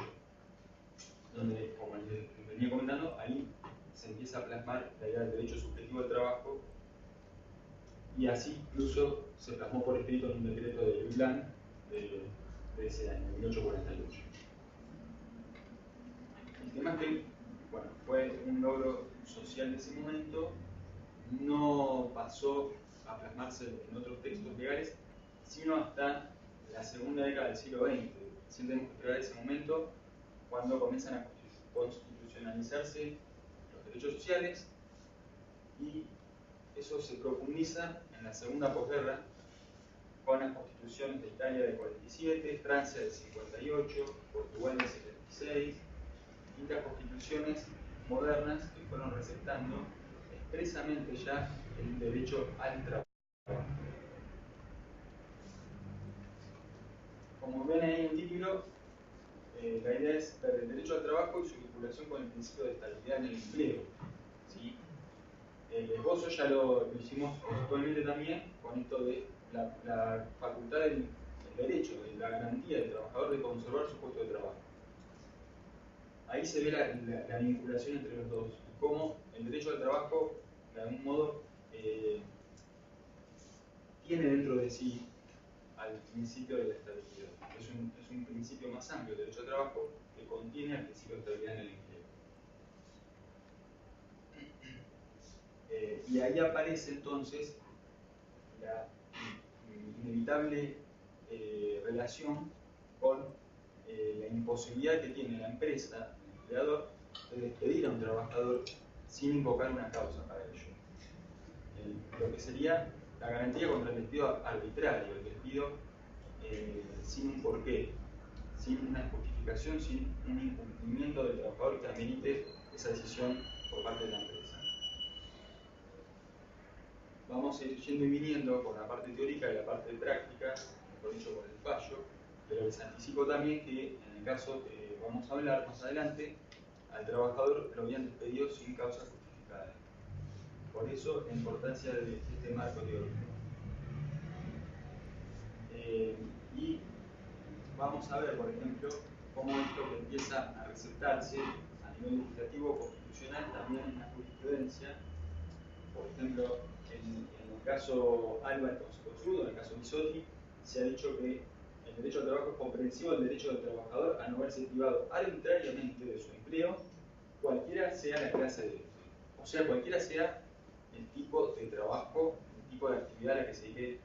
donde, como les venía comentando, ahí se empieza a plasmar la idea del derecho subjetivo al trabajo, y así incluso se plasmó por escrito en un decreto de Louis Blanc de ese año, 1848. El tema es que, bueno, fue un logro social de ese momento, no pasó a plasmarse en otros textos legales, sino hasta la segunda década del siglo XX. Recién tenemos que esperar ese momento cuando comienzan a constitucionalizarse los derechos sociales, y eso se profundiza en la segunda posguerra con las constituciones de Italia del 47, Francia del 58, Portugal del 76, distintas constituciones modernas que fueron recetando expresamente ya el derecho al trabajo. Como ven ahí en el título, la idea es ver el derecho al trabajo y su vinculación con el principio de estabilidad en el empleo. ¿Sí? El esbozo ya lo hicimos actualmente también con esto de la facultad del derecho, de la garantía del trabajador de conservar su puesto de trabajo. Ahí se ve la vinculación entre los dos, cómo el derecho al trabajo, de algún modo, tiene dentro de sí al principio de la estabilidad. Es un principio más amplio, el derecho al trabajo, que contiene el principio de estabilidad en el empleo. Y ahí aparece entonces la inevitable relación con la imposibilidad que tiene la empresa, el empleador, de despedir a un trabajador sin invocar una causa para ello. Lo que sería la garantía contra el despido arbitrario, el despido sin un porqué, sin una justificación, sin un incumplimiento del trabajador que amerite esa decisión por parte de la empresa. Vamos a ir yendo y viniendo con la parte teórica y la parte práctica, mejor dicho, con el fallo, pero les anticipo también que en el caso que vamos a hablar más adelante, al trabajador lo habían despedido sin causa justificada. Por eso la importancia de este marco teórico. Y vamos a ver, por ejemplo, cómo esto que empieza a recetarse a nivel legislativo constitucional también en la jurisprudencia. Por ejemplo, en el caso Álvarez Consudo, en el caso Bisotti, se ha dicho que el derecho al trabajo es comprensivo del derecho del trabajador a no verse privado arbitrariamente de su empleo, cualquiera sea la clase de empleo. O sea, cualquiera sea el tipo de trabajo, el tipo de actividad a la que se dedique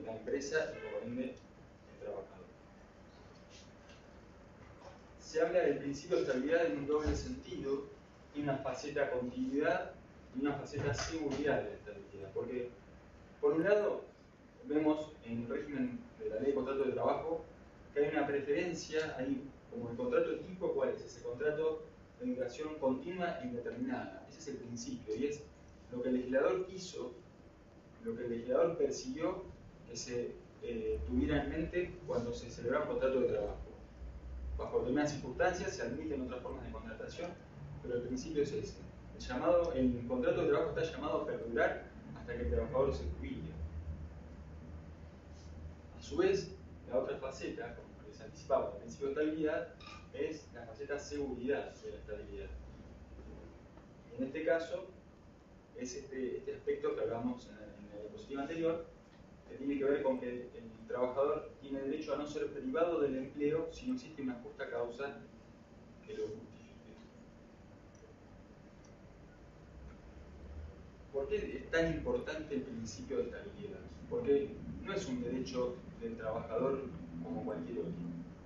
la empresa y por ende el trabajador. Se habla del principio de estabilidad en un doble sentido, y una faceta continuidad y una faceta seguridad de la estabilidad. Porque, por un lado, vemos en el régimen de la ley de contrato de trabajo que hay una preferencia, hay como el contrato de tipo, ¿cuál es? Ese contrato de duración continua e indeterminada. Ese es el principio y es lo que el legislador quiso, lo que el legislador persiguió que se tuviera en mente cuando se celebraba un contrato de trabajo. Bajo determinadas circunstancias se admiten otras formas de contratación, pero el principio es ese. El contrato de trabajo está llamado a perdurar hasta que el trabajador se jubile. A su vez, la otra faceta, como les anticipaba, el principio de estabilidad, es la faceta seguridad de la estabilidad. Y en este caso, es este aspecto que hablamos en la diapositiva anterior, que tiene que ver con que el trabajador tiene derecho a no ser privado del empleo si no existe una justa causa que lo justifique. ¿Por qué es tan importante el principio de estabilidad? Porque no es un derecho del trabajador como cualquier otro.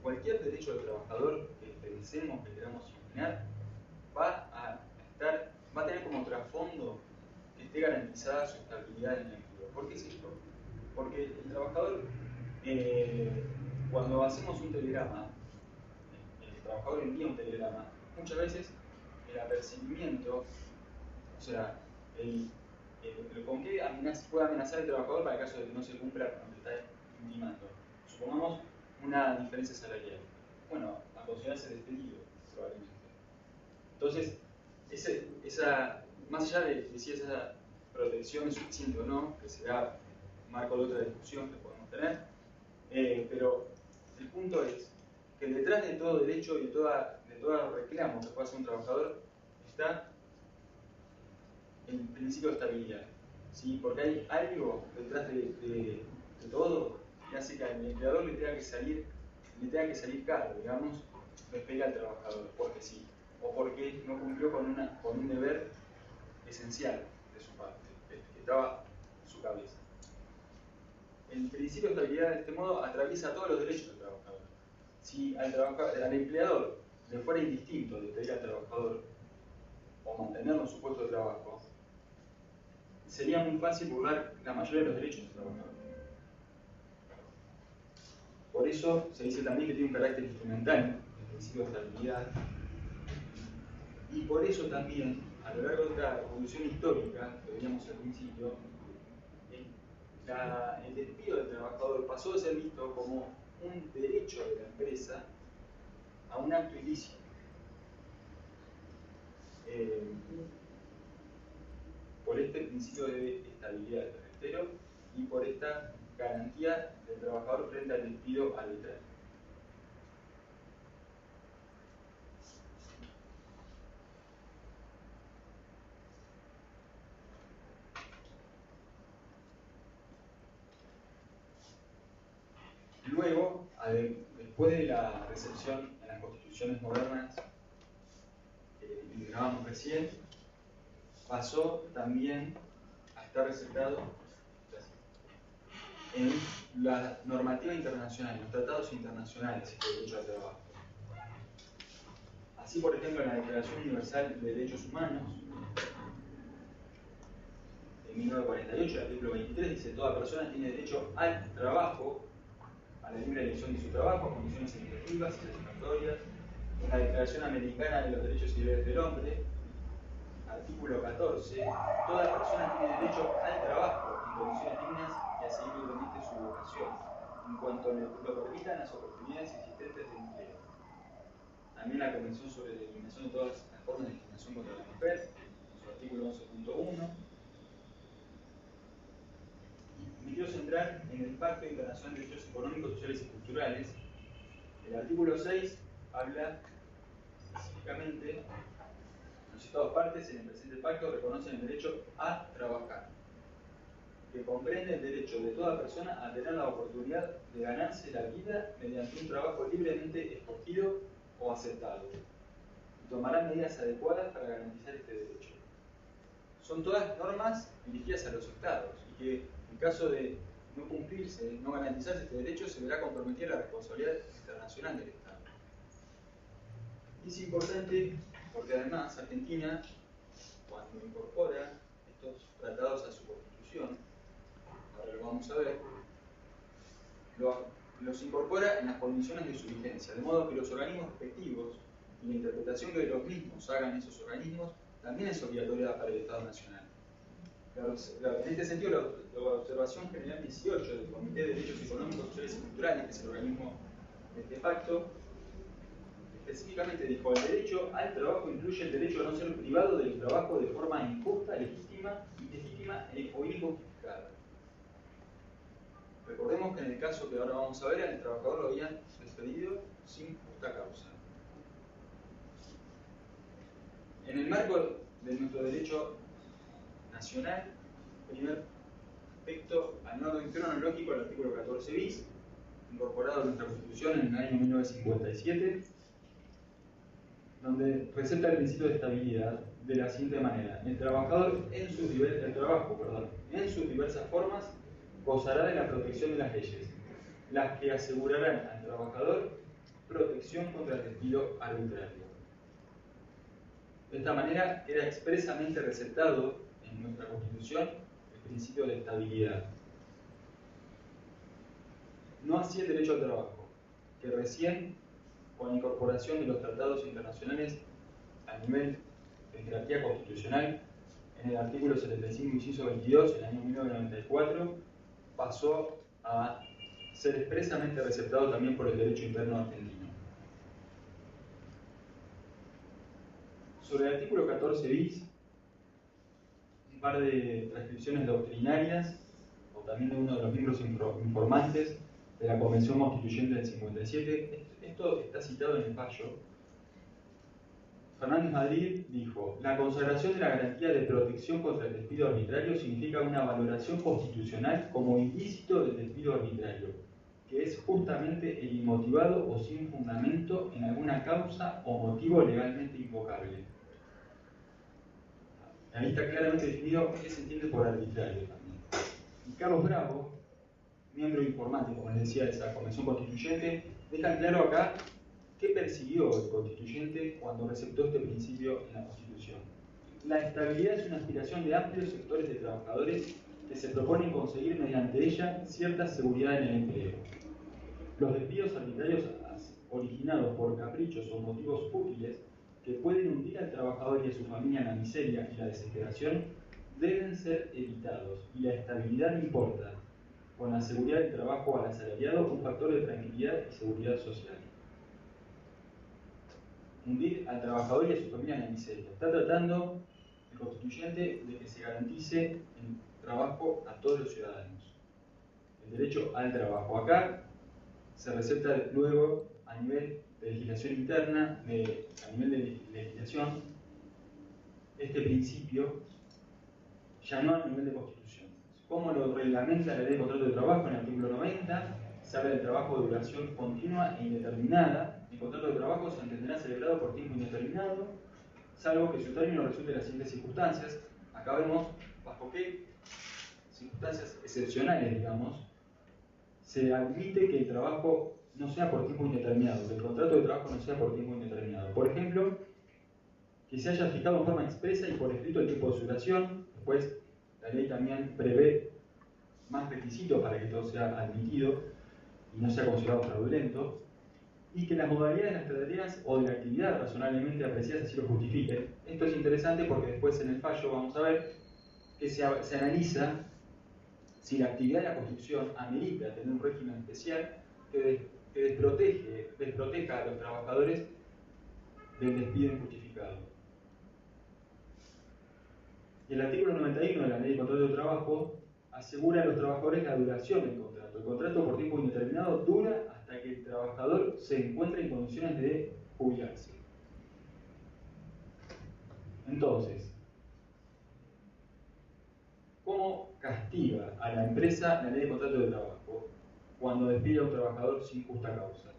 Cualquier derecho del trabajador que pensemos, que queramos imaginar, va a tener como trasfondo que esté garantizada su estabilidad en el empleo. ¿Por qué es esto? Porque el trabajador, cuando hacemos un telegrama, el trabajador envía un telegrama, muchas veces el apercibimiento, o sea, con qué puede amenazar el trabajador para el caso de que no se cumpla con lo que está intimando. Supongamos una diferencia salarial. Bueno, a considerarse despedido, probablemente. Entonces, más allá de si esa protección es suficiente o no, que será marco de otra discusión que podemos tener, pero el punto es que detrás de todo derecho y de todo reclamo que pueda hacer un trabajador está el principio de estabilidad, ¿sí? Porque hay algo detrás de todo que hace que al empleador le tenga que salir caro, digamos, despedir al trabajador, porque sí, o porque no cumplió con un deber esencial de su parte, que estaba en su cabeza. El principio de estabilidad, de este modo, atraviesa todos los derechos del trabajador. Si al empleador le fuera indistinto despedir al trabajador, o mantenerlo en su puesto de trabajo, sería muy fácil burlar la mayoría de los derechos del trabajador. Por eso se dice también que tiene un carácter instrumental, el principio de estabilidad, y por eso también, a lo largo de esta evolución histórica, que veíamos al principio, el despido del trabajador pasó de ser visto como un derecho de la empresa a un acto ilícito. Por este principio de estabilidad del tercero y por esta garantía del trabajador frente al despido arbitrario. Luego, después de la recepción en las constituciones modernas que mencionábamos recién, pasó también a estar receptado en la normativa internacional, en los tratados internacionales de derecho al trabajo. Así, por ejemplo, en la Declaración Universal de Derechos Humanos de 1948, el artículo 23, dice: toda persona tiene derecho al trabajo, a la libre elección de su trabajo, a condiciones equitativas y satisfactorias. En la Declaración Americana de los Derechos y Deberes del Hombre, artículo 14, toda persona tiene derecho al trabajo en condiciones dignas y a seguir libremente su vocación, en cuanto lo permitan las oportunidades existentes de empleo. También la Convención sobre la Eliminación de todas las formas de discriminación contra la mujer, en su artículo 11.1. Me quiero centrar en el Pacto Internacional de Derechos Económicos, Sociales y Culturales. El artículo 6 habla específicamente: los Estados partes en el presente pacto reconocen el derecho a trabajar, que comprende el derecho de toda persona a tener la oportunidad de ganarse la vida mediante un trabajo libremente escogido o aceptado, y tomarán medidas adecuadas para garantizar este derecho. Son todas normas dirigidas a los Estados, y que en caso de no cumplirse, no garantizarse este derecho, se verá comprometida la responsabilidad internacional del Estado. Y es importante porque además Argentina, cuando incorpora estos tratados a su constitución, ahora lo vamos a ver, los incorpora en las condiciones de su vigencia, de modo que los organismos respectivos y la interpretación que de los mismos hagan esos organismos también es obligatoria para el Estado Nacional. En este sentido, la observación general 18 del Comité de Derechos Económicos, Sociales y Culturales, que es el organismo de este pacto, específicamente dijo: el derecho al trabajo incluye el derecho a no ser privado del trabajo de forma injusta, ilegítima o injustificada. Recordemos que en el caso que ahora vamos a ver, al trabajador lo habían despedido sin justa causa. En el marco de nuestro derecho nacional, primer aspecto, en orden cronológico, el artículo 14 bis, incorporado en nuestra Constitución en el año 1957, donde receta el principio de estabilidad de la siguiente manera: el trabajo en sus diversas formas gozará de la protección de las leyes, las que asegurarán al trabajador protección contra el despido arbitrario. De esta manera queda expresamente receptado en nuestra Constitución el principio de estabilidad. No así el derecho al trabajo, que recién, con la incorporación de los tratados internacionales a nivel de jerarquía constitucional, en el artículo 75, inciso 22, en el año 1994, pasó a ser expresamente receptado también por el derecho interno argentino. Sobre el artículo 14 bis, un par de transcripciones doctrinarias, o también de uno de los miembros informantes de la Convención Constituyente del 57. Esto está citado en el fallo. Fernández Madrid dijo: la consagración de la garantía de protección contra el despido arbitrario significa una valoración constitucional como ilícito del despido arbitrario, que es justamente el inmotivado o sin fundamento en alguna causa o motivo legalmente invocable. Ahí está claramente definido qué se entiende por arbitrario también. Y Carlos Bravo, miembro informante, como les decía, de esa Convención Constituyente, deja claro acá qué persiguió el constituyente cuando receptó este principio en la Constitución. La estabilidad es una aspiración de amplios sectores de trabajadores que se proponen conseguir mediante ella cierta seguridad en el empleo. Los despidos arbitrarios originados por caprichos o motivos útiles que pueden hundir al trabajador y a su familia en la miseria y la desesperación deben ser evitados, y la estabilidad importa, con la seguridad del trabajo al asalariado, un factor de tranquilidad y seguridad social. Hundir al trabajador y a su familia en la miseria. Está tratando el constituyente de que se garantice el trabajo a todos los ciudadanos. El derecho al trabajo. Acá se recepta luego a nivel de legislación interna, a nivel de legislación, este principio, ya no a nivel de constitución. ¿Cómo lo reglamenta la ley de contrato de trabajo? En el artículo 90 se habla del trabajo de duración continua e indeterminada. El contrato de trabajo se entenderá celebrado por tiempo indeterminado, salvo que su término resulte de las siguientes circunstancias. Acá vemos bajo qué circunstancias excepcionales, digamos, se admite que el trabajo no sea por tiempo indeterminado, que el contrato de trabajo no sea por tiempo indeterminado. Por ejemplo, que se haya fijado en forma expresa y por escrito el tiempo de su duración. Después, la ley también prevé más requisitos para que todo sea admitido y no sea considerado fraudulento, y que las modalidades de las tareas o de la actividad razonablemente apreciadas así lo justifiquen. Esto es interesante porque después en el fallo vamos a ver que se analiza si la actividad de la construcción amerita tener un régimen especial que desproteja a los trabajadores del despido injustificado. Y el artículo 91 de la Ley de Contrato de Trabajo asegura a los trabajadores la duración del contrato. El contrato por tiempo indeterminado dura hasta que el trabajador se encuentre en condiciones de jubilarse. Entonces, ¿cómo castiga a la empresa la Ley de Contrato de Trabajo cuando despide a un trabajador sin justa causa?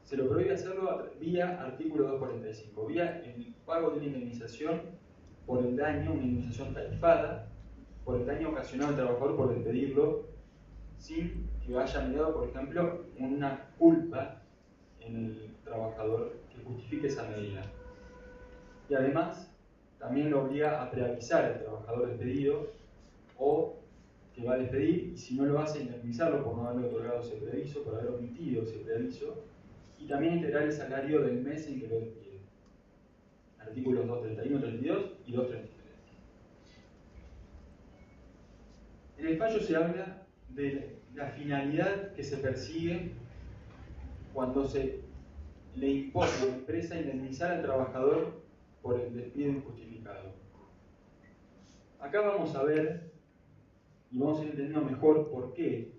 Se lo prohíbe hacerlo vía artículo 245, vía el pago de una indemnización por el daño, una indemnización tarifada, por el daño ocasionado al trabajador por despedirlo sin que haya mediado, por ejemplo, una culpa en el trabajador que justifique esa medida. Y además, también lo obliga a preavisar al trabajador despedido o que va a despedir, y si no lo hace, indemnizarlo por no haberle otorgado ese preaviso, por haber omitido ese preaviso, y también integrar el salario del mes en que lo despide. Artículos 231, 32 y 233. En el fallo se habla de la finalidad que se persigue cuando se le impone a la empresa indemnizar al trabajador por el despido injustificado. Acá vamos a ver y vamos a ir entendiendo mejor por qué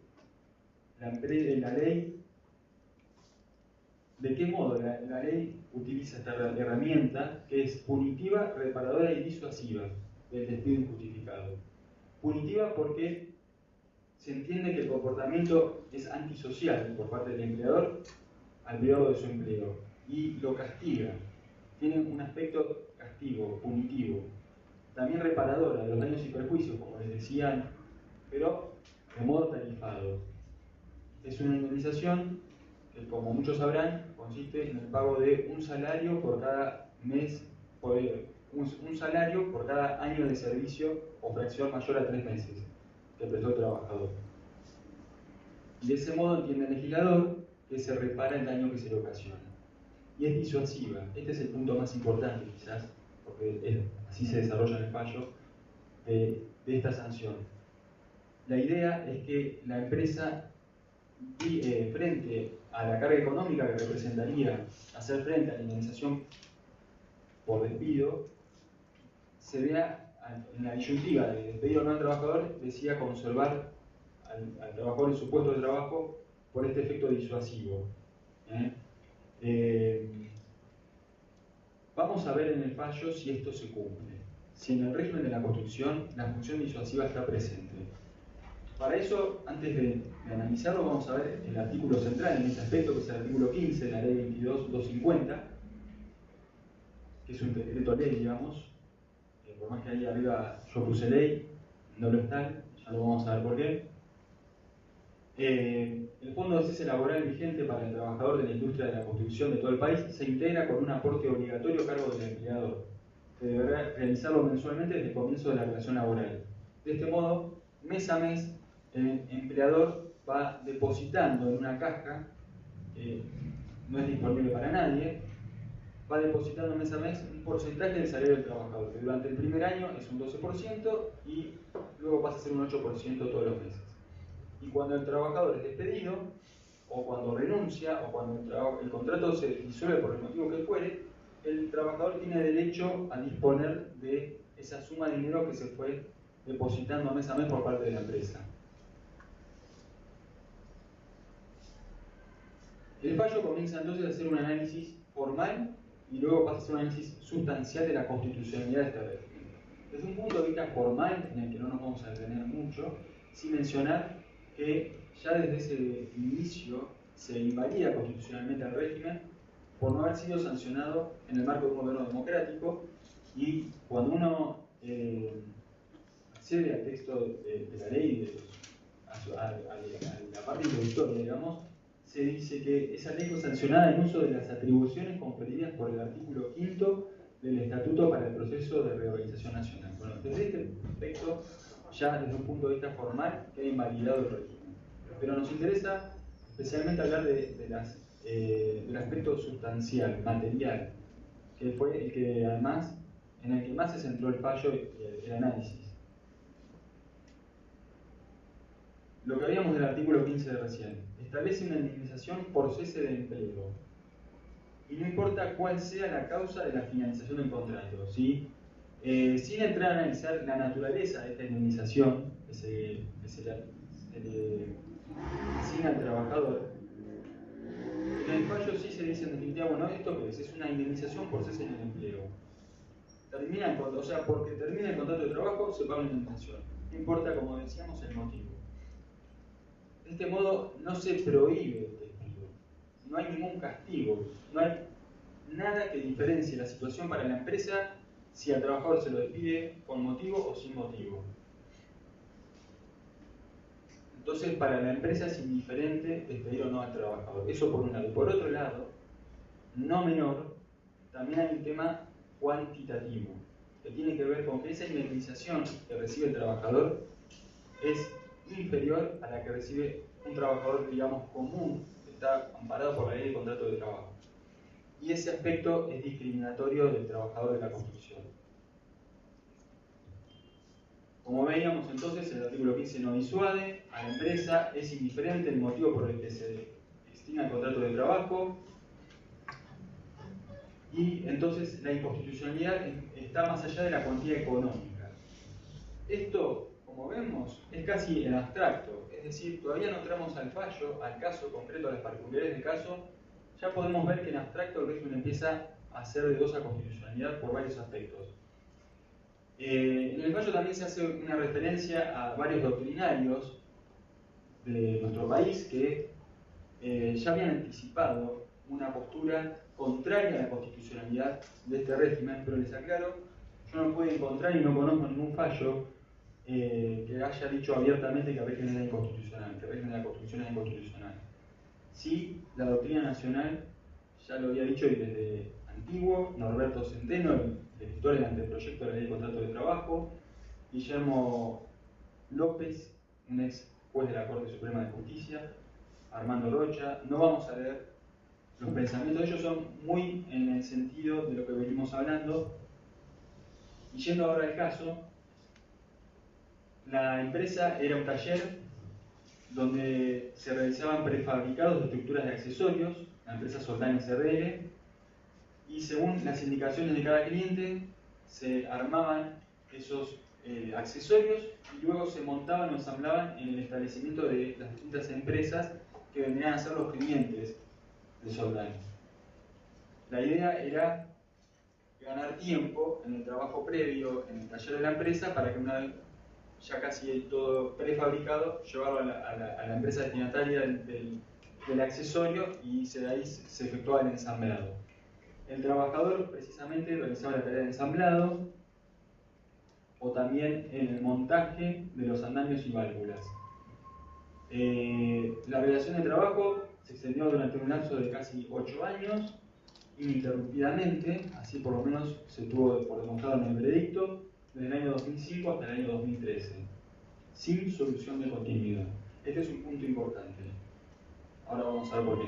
la ley, de qué modo la ley utiliza esta herramienta que es punitiva, reparadora y disuasiva del despido injustificado. Punitiva porque se entiende que el comportamiento es antisocial por parte del empleador al privado de su empleo y lo castiga. Tiene un aspecto castigo, punitivo. También reparadora de los daños y perjuicios, como les decían, pero de modo tarifado. Es una indemnización que, como muchos sabrán, consiste en el pago de un salario por cada mes, un salario por cada año de servicio o fracción mayor a 3 meses que prestó el trabajador. Y de ese modo entiende el legislador que se repara el daño que se le ocasiona. Y es disuasiva. Este es el punto más importante, quizás, porque así se desarrolla en el fallo de esta sanción. La idea es que la empresa, frente a la carga económica que representaría hacer frente a la indemnización por despido, se vea en la disyuntiva de despedir o no al trabajador, decida conservar al trabajador en su puesto de trabajo por este efecto disuasivo. Vamos a ver en el fallo si esto se cumple, si en el régimen de la construcción la función disuasiva está presente. Para eso, antes de analizarlo, vamos a ver el artículo central en este aspecto, que es el artículo 15 de la ley 22.250, que es un decreto ley, digamos. Por más que ahí arriba yo puse ley, no lo está, ya lo vamos a ver por qué. El Fondo de Cese Laboral vigente para el trabajador de la industria de la construcción de todo el país se integra con un aporte obligatorio a cargo del empleador. que deberá realizarlo mensualmente desde el comienzo de la relación laboral. De este modo, mes a mes, el empleador va depositando en una caja, que no es disponible para nadie, va depositando mes a mes un porcentaje del salario del trabajador, que durante el primer año es un 12% y luego pasa a ser un 8% todos los meses. Y cuando el trabajador es despedido, o cuando renuncia, o cuando el contrato se disuelve por el motivo que fuere, el trabajador tiene derecho a disponer de esa suma de dinero que se fue depositando mes a mes por parte de la empresa. El fallo comienza entonces a hacer un análisis formal y luego pasa a hacer un análisis sustancial de la constitucionalidad de este régimen. Desde un punto de vista formal, en el que no nos vamos a detener mucho, sin mencionar que ya desde ese inicio se invalida constitucionalmente al régimen por no haber sido sancionado en el marco de un gobierno democrático, y cuando uno accede al texto de la ley, a la parte introductoria, digamos, se dice que esa ley fue sancionada en uso de las atribuciones conferidas por el artículo 5 del Estatuto para el Proceso de Reorganización Nacional. Bueno, desde este aspecto, ya desde un punto de vista formal, queda invalidado el régimen. Pero nos interesa especialmente hablar del aspecto sustancial, material, que fue el que además, en el que más se centró el fallo y el análisis. Lo que habíamos del artículo 15 de recién, establece una indemnización por cese de empleo. Y no importa cuál sea la causa de la finalización del contrato, ¿sí? Sin entrar a analizar la naturaleza de esta indemnización que se le asigna al trabajador, en el fallo sí se dice en definitiva, bueno, ¿esto qué es? Es una indemnización por cese en el empleo. O sea, porque termina el contrato de trabajo, se paga una indemnización. No importa, como decíamos, el motivo. De este modo, no se prohíbe el despido. No hay ningún castigo. No hay nada que diferencie la situación para la empresa si al trabajador se lo despide con motivo o sin motivo. Entonces, para la empresa es indiferente despedir o no al trabajador. Eso por un lado. Por otro lado, no menor, también hay un tema cuantitativo, que tiene que ver con que esa indemnización que recibe el trabajador es inferior a la que recibe un trabajador, digamos, común, que está amparado por la ley de contrato de trabajo. Y ese aspecto es discriminatorio del trabajador de la construcción. Como veíamos entonces, el artículo 15 no disuade a la empresa, es indiferente el motivo por el que se extinga el contrato de trabajo, y entonces la inconstitucionalidad está más allá de la cuantía económica. Esto, como vemos, es casi en abstracto, es decir, todavía no entramos al fallo, al caso concreto, a las particularidades del caso. Ya podemos ver que en abstracto el régimen empieza a ser de dudosa constitucionalidad por varios aspectos. En el fallo también se hace una referencia a varios doctrinarios de nuestro país que ya habían anticipado una postura contraria a la constitucionalidad de este régimen, pero les aclaro, yo no pude encontrar y no conozco ningún fallo que haya dicho abiertamente que el régimen era inconstitucional, que el régimen de la Constitución era inconstitucional. Sí, la doctrina nacional ya lo había dicho y desde antiguo, Norberto Centeno, el escritor del anteproyecto de la ley de contrato de trabajo, Guillermo López, un ex juez de la Corte Suprema de Justicia, Armando Rocha. No vamos a leer los pensamientos de ellos, son muy en el sentido de lo que venimos hablando. Y yendo ahora al caso, la empresa era un taller donde se realizaban prefabricados de estructuras de accesorios, la empresa Soldán SRL, y según las indicaciones de cada cliente se armaban esos accesorios y luego se montaban o ensamblaban en el establecimiento de las distintas empresas que vendrían a ser los clientes de Soldán. La idea era ganar tiempo en el trabajo previo en el taller de la empresa para que una vez ya casi todo prefabricado, llevarlo a la empresa destinataria del accesorio y de ahí se efectuaba el ensamblado. El trabajador precisamente realizaba la tarea de ensamblado o también el montaje de los andamios y válvulas. La relación de trabajo se extendió durante un lapso de casi 8 años ininterrumpidamente, así por lo menos se tuvo por demostrado en el veredicto, desde el año 2005 hasta el año 2013, sin solución de continuidad. Este es un punto importante. Ahora vamos a ver por qué.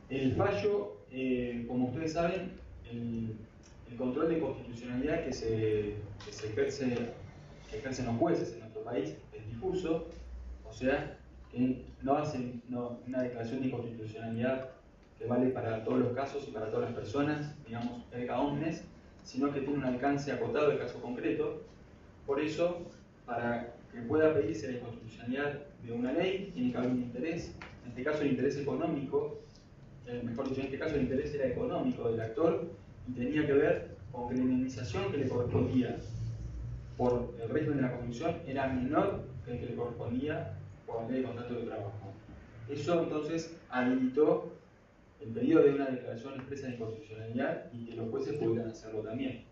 El fallo, como ustedes saben, el control de constitucionalidad que ejercen los jueces en nuestro país es difuso, o sea, que no hacen una declaración de inconstitucionalidad que vale para todos los casos y para todas las personas, digamos, erga omnes, sino que tiene un alcance acotado del caso concreto. Por eso, para que pueda pedirse la inconstitucionalidad de una ley, tiene que haber un interés, en este caso el interés económico, mejor dicho, en este caso el interés era económico del actor y tenía que ver con que la indemnización que le correspondía por el régimen de la construcción era menor que el que le correspondía por la ley de contrato de trabajo. Eso entonces habilitó el pedido de una declaración expresa de inconstitucionalidad y que los jueces pudieran hacerlo también.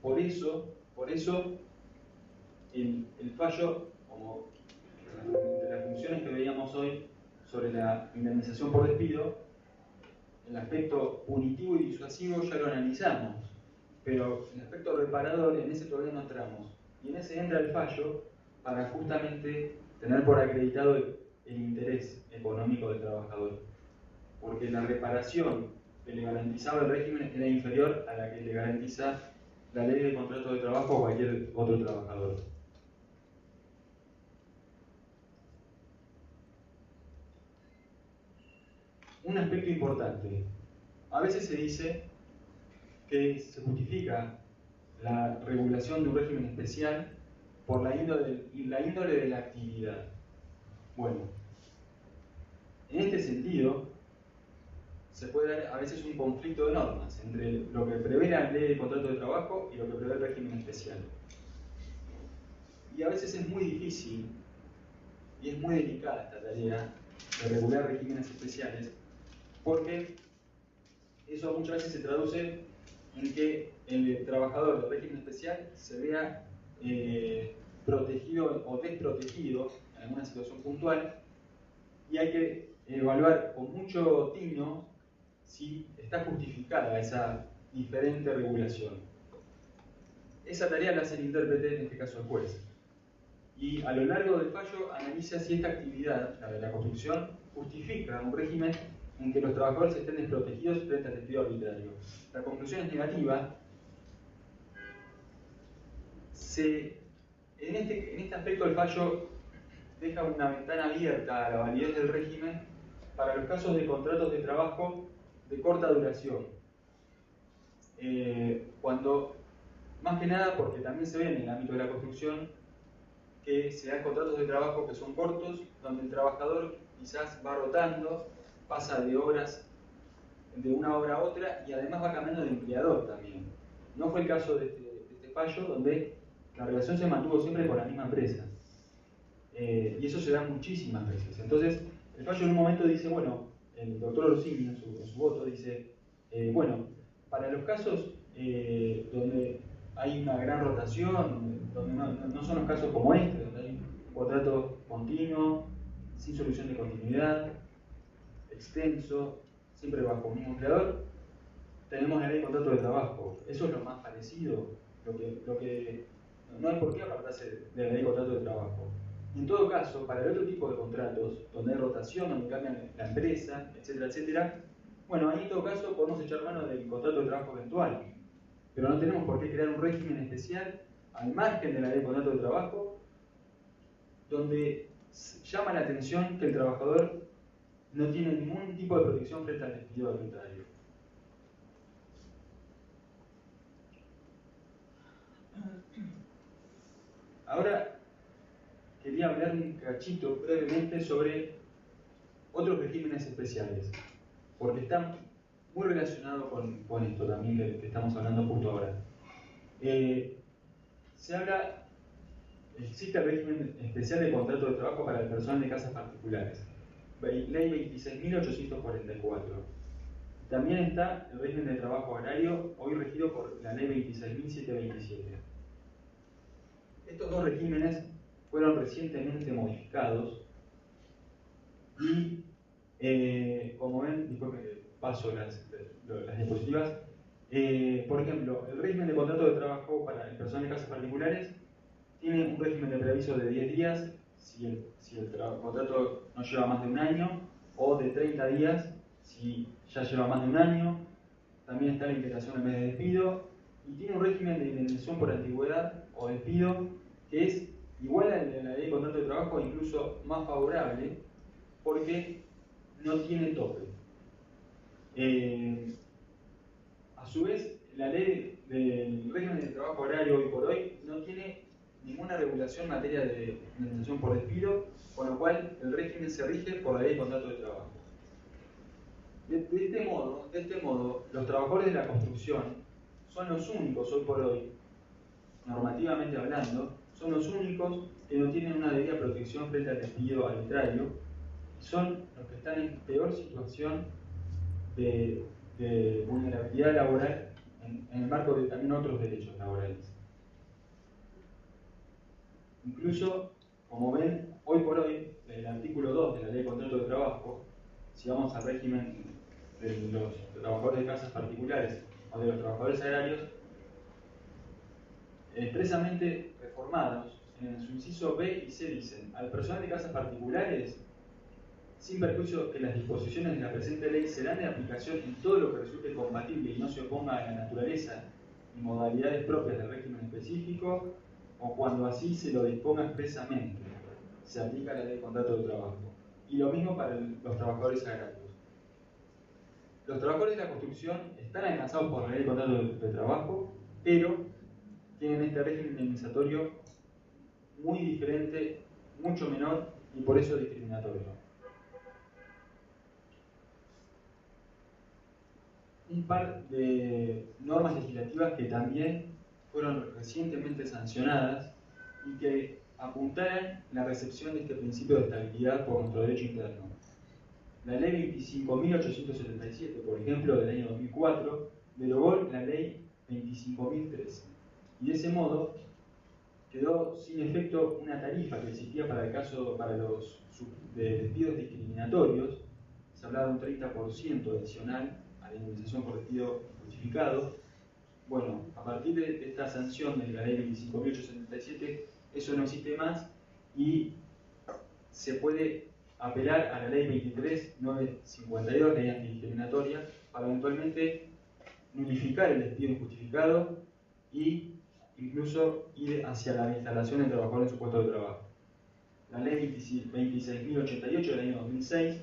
Por eso el fallo, como de las funciones que veíamos hoy sobre la indemnización por despido, el aspecto punitivo y disuasivo ya lo analizamos, pero el aspecto reparador, en ese todavía no entramos. Y en ese entra el fallo para justamente tener por acreditado el interés económico del trabajador, porque la reparación que le garantizaba el régimen era inferior a la que le garantiza la ley de contrato de trabajo o cualquier otro trabajador. Un aspecto importante. A veces se dice que se justifica la regulación de un régimen especial por la índole de la actividad. Bueno, en este sentido, se puede dar a veces un conflicto de normas entre lo que prevé la ley de contrato de trabajo y lo que prevé el régimen especial. Y a veces es muy difícil y es muy delicada esta tarea de regular regímenes especiales, porque eso muchas veces se traduce en que el trabajador del régimen especial se vea protegido o desprotegido en alguna situación puntual, y hay que evaluar con mucho tino si está justificada esa diferente regulación. Esa tarea la hace el intérprete, en este caso el juez. Y a lo largo del fallo analiza si esta actividad, la de la construcción, justifica un régimen en que los trabajadores estén desprotegidos frente al despido arbitrario. La conclusión es negativa. En este aspecto el fallo deja una ventana abierta a la validez del régimen para los casos de contratos de trabajo de corta duración. Cuando, más que nada porque también se ve en el ámbito de la construcción, que se dan contratos de trabajo que son cortos, donde el trabajador quizás va rotando, pasa de horas de una obra a otra y además va cambiando de empleador también. No fue el caso de este fallo, donde la relación se mantuvo siempre con la misma empresa. Y eso se da muchísimas veces. Entonces, el fallo en un momento dice, bueno, el doctor Orsini en su voto dice, bueno, para los casos donde hay una gran rotación, donde no son los casos como este, donde hay un contrato continuo, sin solución de continuidad, extenso, siempre bajo un mismo empleador, tenemos la ley de contrato de trabajo. Eso es lo más parecido, lo que no hay por qué apartarse de la ley de contrato de trabajo. Y en todo caso, para el otro tipo de contratos, donde hay rotación, donde cambian la empresa, etcétera, etcétera, bueno, ahí en todo caso podemos echar mano del contrato de trabajo eventual. Pero no tenemos por qué crear un régimen especial al margen de la ley de contrato de trabajo, donde llama la atención que el trabajador no tiene ningún tipo de protección frente al despido arbitrario. Ahora quería hablar un cachito brevemente sobre otros regímenes especiales, porque están muy relacionados con esto también que estamos hablando justo ahora. Existe el régimen especial de contrato de trabajo para el personal de casas particulares, ley 26.844. También está el régimen de trabajo agrario, hoy regido por la ley 26.727. Estos dos regímenes fueron recientemente modificados Y como ven, disculpen que paso las diapositivas, por ejemplo, el régimen de contrato de trabajo para el personal de casas particulares tiene un régimen de preaviso de 10 días si el contrato no lleva más de un año, o de 30 días si ya lleva más de un año. También está la integración al mes de despido, y tiene un régimen de indemnización por antigüedad o despido que es igual al de la ley de contrato de trabajo, incluso más favorable, porque no tiene tope. A su vez, la ley del régimen de trabajo horario hoy por hoy no tiene ninguna regulación en materia de indemnización por despido, con lo cual el régimen se rige por la ley de contrato de trabajo. De este modo, los trabajadores de la construcción son los únicos hoy por hoy, normativamente hablando, son los únicos que no tienen una debida protección frente al despido arbitrario, y son los que están en peor situación de vulnerabilidad laboral en el marco de también otros derechos laborales. Incluso, como ven, hoy por hoy, el artículo 2 de la Ley de Contrato de Trabajo, si vamos al régimen de los trabajadores de casas particulares o de los trabajadores agrarios, expresamente reformados, en su inciso B y C dicen: al personal de casas particulares, sin perjuicio que las disposiciones de la presente ley serán de aplicación en todo lo que resulte compatible y no se oponga a la naturaleza y modalidades propias del régimen específico, o cuando así se lo disponga expresamente, se aplica la ley de contrato de trabajo. Y lo mismo para los trabajadores agrarios. Los trabajadores de la construcción están alcanzados por la ley de contrato de trabajo, pero tienen este régimen indemnizatorio muy diferente, mucho menor, y por eso discriminatorio. Un par de normas legislativas que también fueron recientemente sancionadas y que apuntaran la recepción de este principio de estabilidad por nuestro derecho interno. La ley 25.877, por ejemplo, del año 2004, derogó la ley 25.013, y de ese modo quedó sin efecto una tarifa que existía para los despidos discriminatorios. Se hablaba de un 30% adicional a la indemnización por despido justificado. Bueno, a partir de esta sanción de la ley 25.877, eso no existe más y se puede apelar a la ley 23.952, ley antidiscriminatoria, para eventualmente nulificar el despido injustificado e incluso ir hacia la instalación del trabajador en su puesto de trabajo. La ley 26.088 del año 2006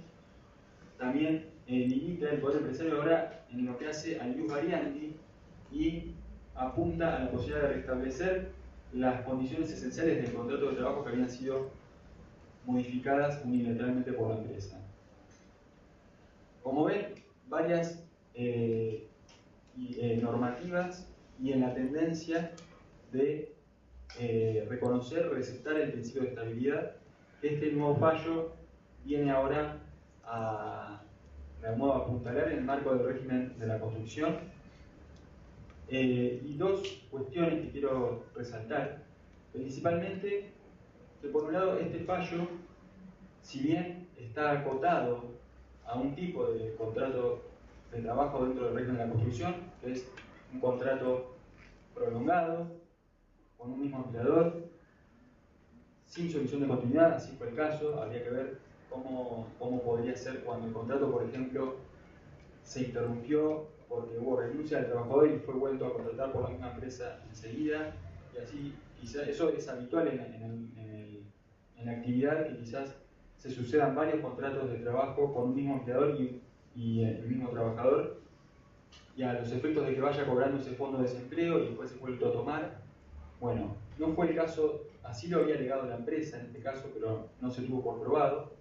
también limita el poder empresario ahora en lo que hace al ius variandi y apunta a la posibilidad de restablecer las condiciones esenciales del contrato de trabajo que habían sido modificadas unilateralmente por la empresa. Como ven, varias normativas y en la tendencia de reconocer, receptar el principio de estabilidad. Este nuevo fallo viene ahora a apuntalar en el marco del régimen de la construcción. Y dos cuestiones que quiero resaltar, principalmente que por un lado este fallo, si bien está acotado a un tipo de contrato de trabajo dentro del régimen de la construcción, que es un contrato prolongado con un mismo empleador, sin solución de continuidad, así fue el caso. Habría que ver cómo podría ser cuando el contrato, por ejemplo, se interrumpió porque hubo renuncia del trabajador y fue vuelto a contratar por la misma empresa enseguida, y así quizás eso es habitual en la actividad, que quizás se sucedan varios contratos de trabajo con un mismo empleador y el mismo trabajador, y a los efectos de que vaya cobrando ese fondo de desempleo y después se vuelto a tomar. Bueno, no fue el caso, así lo había alegado la empresa en este caso, pero no se tuvo comprobado.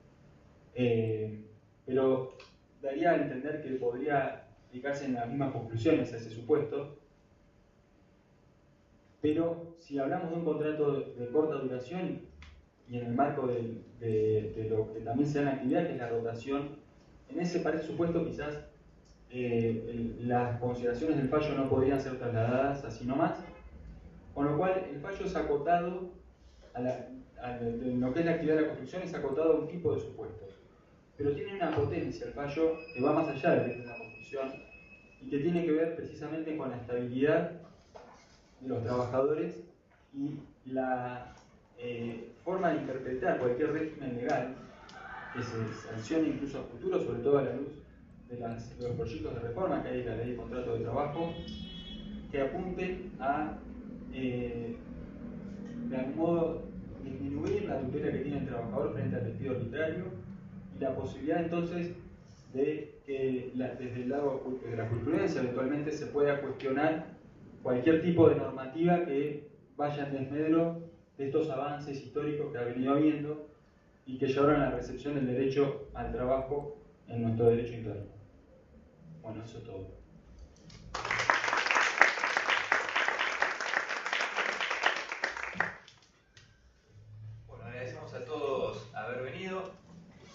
Pero daría a entender que podría aplicarse en las mismas conclusiones a ese supuesto. Pero si hablamos de un contrato de corta duración y en el marco de lo que también se da en la actividad, que es la rotación, en ese supuesto quizás las consideraciones del fallo no podrían ser trasladadas así nomás, con lo cual el fallo es acotado en lo que es la actividad de la construcción, es acotado a un tipo de supuestos. pero tiene una potencia el fallo que va más allá de la construcción y que tiene que ver precisamente con la estabilidad de los trabajadores y la forma de interpretar cualquier régimen legal que se sancione incluso a futuro, sobre todo a la luz de los proyectos de reforma que hay en la ley de contrato de trabajo, que apunten a, de algún modo, disminuir la tutela que tiene el trabajador frente al despido arbitrario y la posibilidad entonces de que desde el lado de la jurisprudencia eventualmente se pueda cuestionar cualquier tipo de normativa que vaya en desmedro de estos avances históricos que ha venido habiendo y que llevaron a la recepción del derecho al trabajo en nuestro derecho interno. Bueno, eso es todo. Bueno, agradecemos a todos haber venido.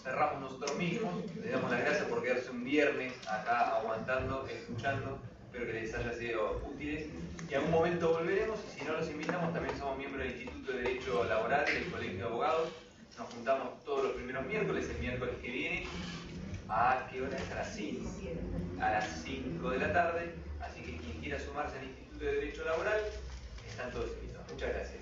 Cerramos nosotros mismos. Les damos las gracias por quedarse un viernes acá aguantando, escuchando. Espero que les haya sido útiles. Y en algún momento volveremos, y si no los invitamos, también somos miembros del Instituto de Derecho Laboral del Colegio de Abogados. Nos juntamos todos los primeros miércoles, el miércoles que viene, ¿a qué hora es? A las 5. A las 5 de la tarde. Así que quien quiera sumarse al Instituto de Derecho Laboral, están todos invitados. Muchas gracias.